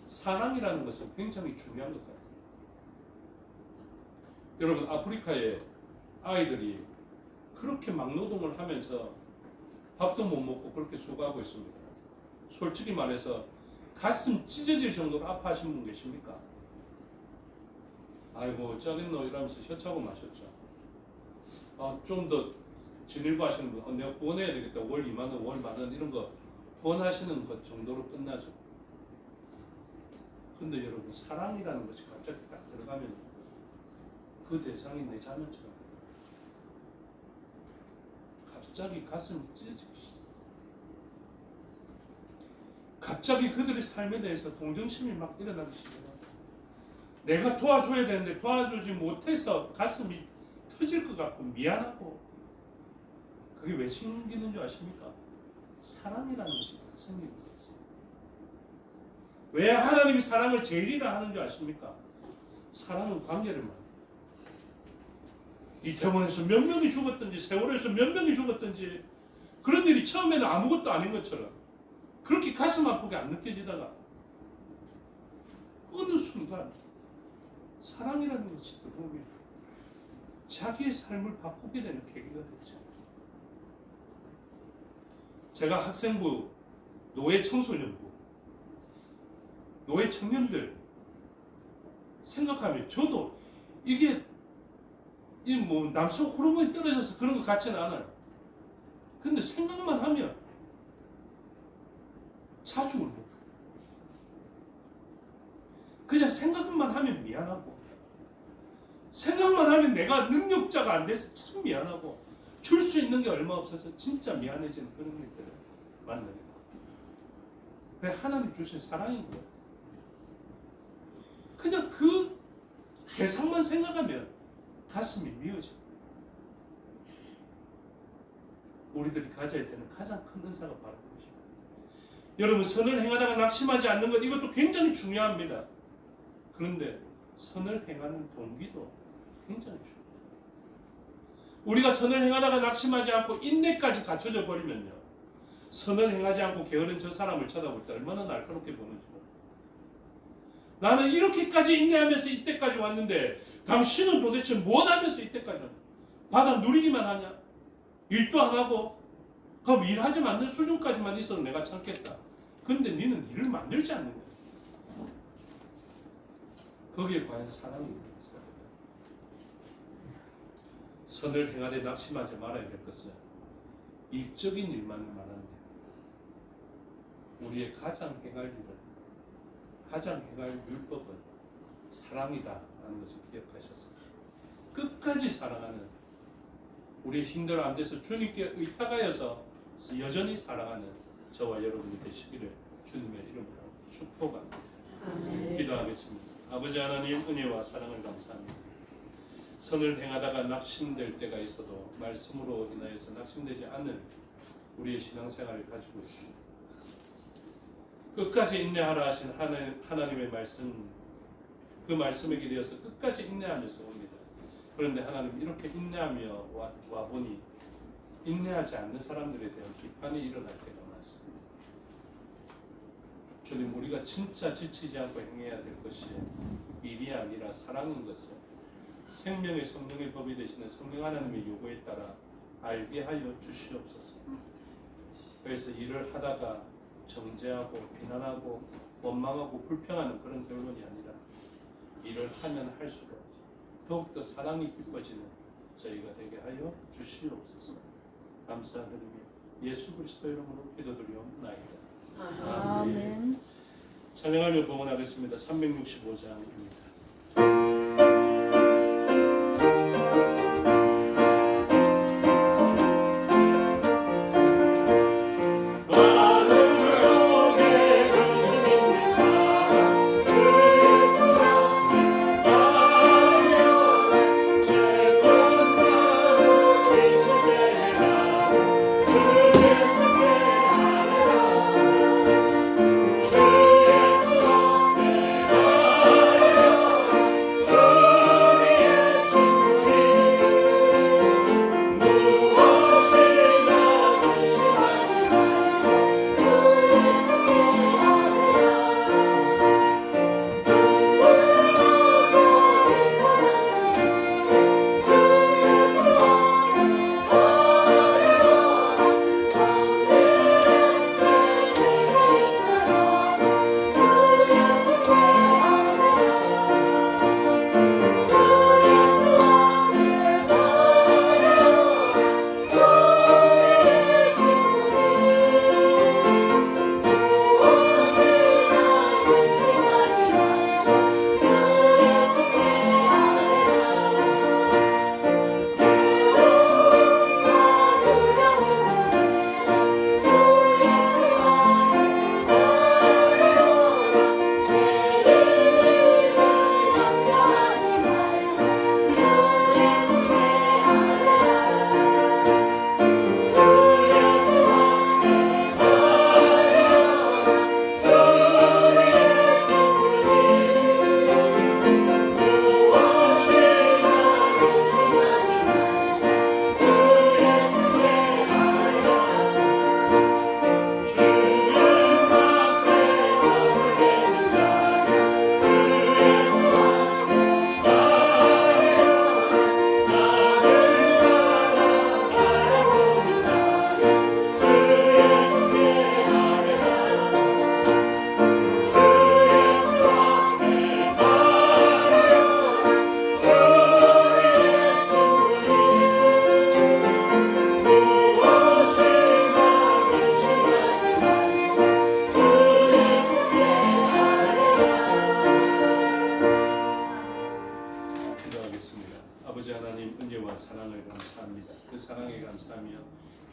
사랑이라는 것은 굉장히 중요한 것 같아요. 여러분 아프리카의 아이들이 그렇게 막노동을 하면서 밥도 못 먹고 그렇게 수고하고 있습니다. 솔직히 말해서 가슴 찢어질 정도로 아파하신 분 계십니까? 아이고 짜겠노 이러면서 혀차고 마셨죠. 좀 더 진일보 하시는 분 내가 후원해야 되겠다. 월 2만 원, 월 1만 원 이런 거 후원하시는 것 정도로 끝나죠. 근데 여러분 사랑이라는 것이 갑자기 딱 들어가면 그 대상이 내 자녀처럼 갑자기 가슴이 찢어지기 시작해요. 갑자기 그들의 삶에 대해서 동정심이 막 일어나기 시작해요. 내가 도와줘야 되는데 도와주지 못해서 가슴이 터질 것 같고 미안하고 그게 왜 생기는 줄 아십니까? 사랑이라는 것이 다 생기는 거예요. 왜 하나님이 사랑을 제일이라 하는 줄 아십니까? 사랑은 관계를 말합니다. 이태원에서 몇 명이 죽었든지 세월에서 몇 명이 죽었든지 그런 일이 처음에는 아무것도 아닌 것처럼 그렇게 가슴 아프게 안 느껴지다가 어느 순간 사랑이라는 것이 들어오면 자기의 삶을 바꾸게 되는 계기가 됐죠. 제가 학생부, 노예 청소년부, 노예 청년들 생각하면 저도 이게 이 뭐 남성 호르몬이 떨어져서 그런 것 같지는 않아요. 근데 생각만 하면 사죽을 못. 그냥 생각만 하면 미안하고, 생각만 하면 내가 능력자가 안 돼서 참 미안하고, 줄 수 있는 게 얼마 없어서 진짜 미안해지는 그런 일들을 만나요. 왜 하나님 주신 사랑인 거예요. 그냥 그 대상만 생각하면 가슴이 미어져. 우리들이 가져야 되는 가장 큰 은사가 바로 그것입니다. 여러분, 선을 행하다가 낙심하지 않는 것, 이것도 굉장히 중요합니다. 그런데 선을 행하는 동기도 굉장히 중요해요. 우리가 선을 행하다가 낙심하지 않고 인내까지 갖춰져 버리면요, 선을 행하지 않고 게으른 저 사람을 쳐다볼 때 얼마나 날카롭게 보는지 몰라요. 나는 이렇게까지 인내하면서 이때까지 왔는데 당신은 도대체 뭘 하면서 이때까지 왔냐? 받아 누리기만 하냐? 일도 안 하고, 그럼 일하지 않는 수준까지만 있어도 내가 참겠다. 근데 너는 일을 만들지 않는 거야. 거기에 과연 사랑이 있는 것일까? 선을 행하되 낙심하지 말아야 될 것은 이적인 일만을 말하는데, 우리의 가장 행할 일은, 가장 행할 율법은 사랑이다라는 것을 기억하셨습니다. 끝까지 사랑하는, 우리의 힘대로 안 돼서 주님께 의탁하여서 여전히 사랑하는 저와 여러분이 되시기를 주님의 이름으로 축복합니다. 기도하겠습니다. 아버지 하나님, 은혜와 사랑을 감사합니다. 선을 행하다가 낙심될 때가 있어도 말씀으로 인하여서 낙심되지 않는 우리의 신앙생활을 가지고 있습니다. 끝까지 인내하라 하신 하나님의 말씀, 그 말씀에 기대어서 끝까지 인내하면서 옵니다. 그런데 하나님, 이렇게 인내하며 와보니 인내하지 않는 사람들에 대한 비판이 일어날 때가 많습니다. 주님, 우리가 진짜 지치지 않고 행해야 될 것이 일이 아니라 사랑인 것을 생명의 성령의 법이 되시는 성령 하나님의 요구에 따라 알게 하여 주시옵소서. 그래서 일을 하다가 정죄하고 비난하고 원망하고 불평하는 그런 결론이 아니라 일을 하면 할수록 더욱더 사랑이 깊어지는 저희가 되게 하여 주시옵소서. 감사드리며 예수 그리스도 이름으로 기도드리옵나이다. 아멘. 찬양하며 봉헌하겠습니다. 365장입니다. 주의 은혜와 사랑을 감사합니다. 그 사랑에 감사하며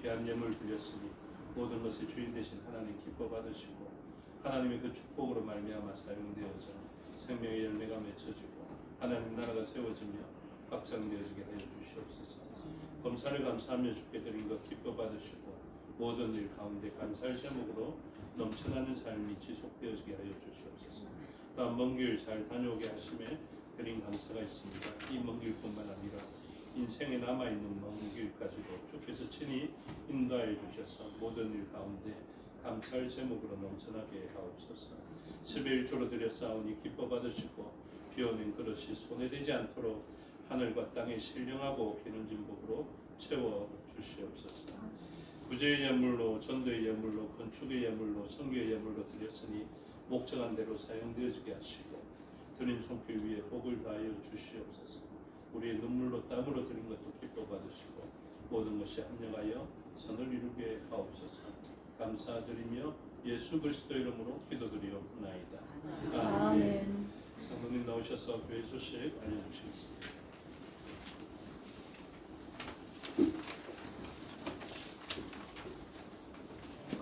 귀한 예물 드렸으니 모든 것의 주인 되신 하나님 기뻐 받으시고 하나님의 그 축복으로 말미암아 사용되어서 생명의 열매가 맺혀지고 하나님 나라가 세워지며 확장되어지게 하여 주시옵소서. 범사를 감사하며 주께 드린 것 기뻐 받으시고 모든 일 가운데 감사의 제목으로 넘쳐나는 삶이 지속되어지게 하여 주시옵소서. 또한 먼 길 잘 다녀오게 하심에 드린 감사가 있습니다. 이 먼 길뿐만 아니라 인생에 남아있는 먼 길까지도 주께서 친히 인도하여 주셔서 모든 일 가운데 감사의 제목으로 넘쳐나게 하옵소서. 11조로 드렸사오니 기뻐 받으시고 비오는 그릇이 손해되지 않도록 하늘과 땅에 신령하고 기름진 복으로 채워 주시옵소서. 구제의 예물로, 전도의 예물로, 건축의 예물로, 선교의 예물로 드렸으니 목적한 대로 사용되어지게 하시고 드린 손길 위에 복을 다하여 주시옵소서. 우리의 눈물로 땀으로 드린 것도 기뻐 받으시고 모든 것이 합력하여 선을 이루게 하옵소서. 감사드리며 예수 그리스도 이름으로 기도드리옵나이다. 아멘. 장로님 나오셔서 교회 소식 알려주시겠습니다.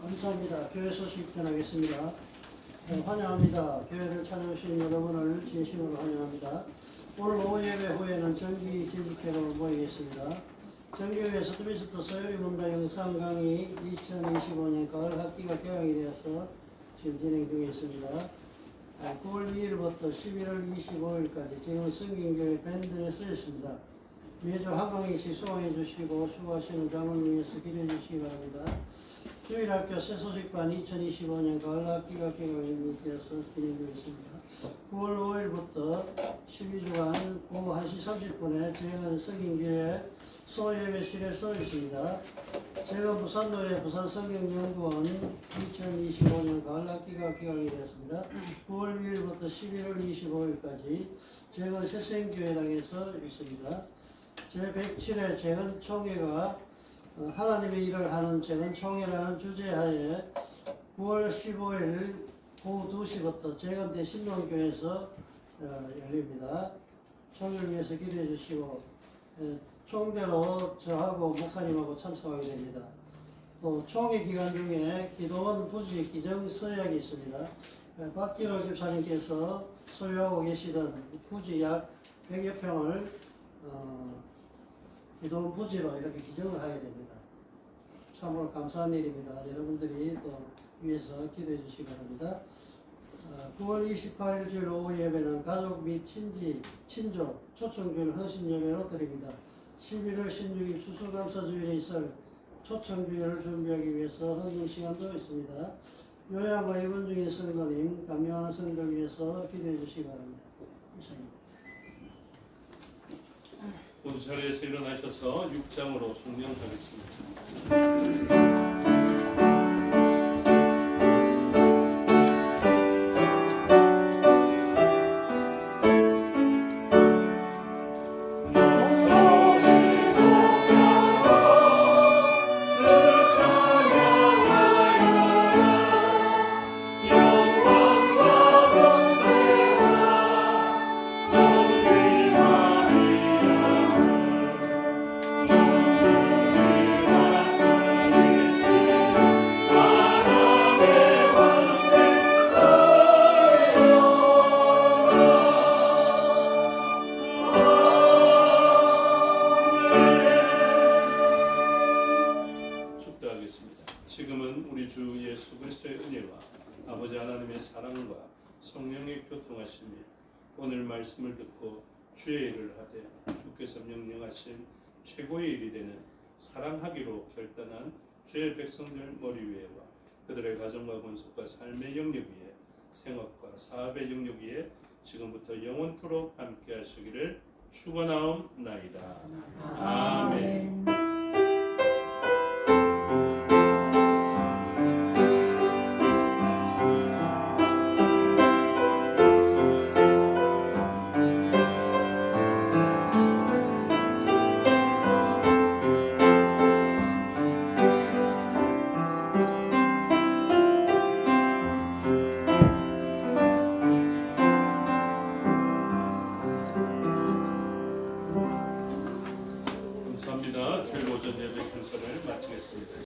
감사합니다. 교회 소식 전하겠습니다. 환영합니다. 교회를 찾아오신 여러분을 진심으로 환영합니다. 오늘 오후 예배 후에는 정기 질직회로 모이겠습니다. 정교회에서 트위스트 소요리 문화 영상 강의 2025년 가을 학기가 개강이 되어서 지금 진행 중에 있습니다. 9월 2일부터 11월 25일까지 지금 성경교회 밴드에 쓰였습니다. 매주 한 강의씩 수강해 주시고 수고하시는 장로를 위해서 기도해 주시기 바랍니다. 주일학교 새소식반 2025년 가을 학기가 개강이 되어서 진행되겠습니다. 9월 5일부터 12주간 오후 1시 30분에 제가 성경교회 소예배실에 써 있습니다. 제가 부산노예 부산성경연구원 2025년 가을 학기가 개강이 되었습니다. 9월 2일부터 11월 25일까지 제가 새생교회당에서 있습니다. 제107회 재건총회가 하나님의 일을 하는 재건총회라는 주제하에 9월 15일 오후 2시부터 재건대 신동교회에서 열립니다. 총회를 위해서 기도해 주시고 총대로 저하고 목사님하고 참석하게 됩니다. 또 총회 기간 중에 기도원 부지 기정 서약이 있습니다. 박기로 집사님께서 소유하고 계시던 부지 약 100여 평을 기도원 부지로 이렇게 기정을 하게 됩니다. 참으로 감사한 일입니다. 여러분들이 또 위해서 기도해 주시기 바랍니다. 9월 28일 주일 오후 예배는 가족 및 친족 초청주일 헌신 예배로 드립니다. 11월 16일 추수감사주일에 있을 초청주일을 준비하기 위해서 헌신 시간도 있습니다. 요양과 입원 중인 성도님, 감명하는 성도를 위해서 기도해 주시기 바랍니다. 이상입니다. 모두 자리에서 일어나셔서 6장으로 송명하겠습니다. 지금은 우리 주 예수 그리스도의 은혜와 아버지 하나님의 사랑과 성령의 교통하심이 오늘 말씀을 듣고 주의 일을 하되 주께서 명령하신 최고의 일이 되는 사랑하기로 결단한 주의 백성들 머리 위에와 그들의 가정과 권속과 삶의 영역 위에 생업과 사업의 영역 위에 지금부터 영원토록 함께 하시기를 축원하옵나이다. 아멘. 오전 예배 순서를 마치겠습니다.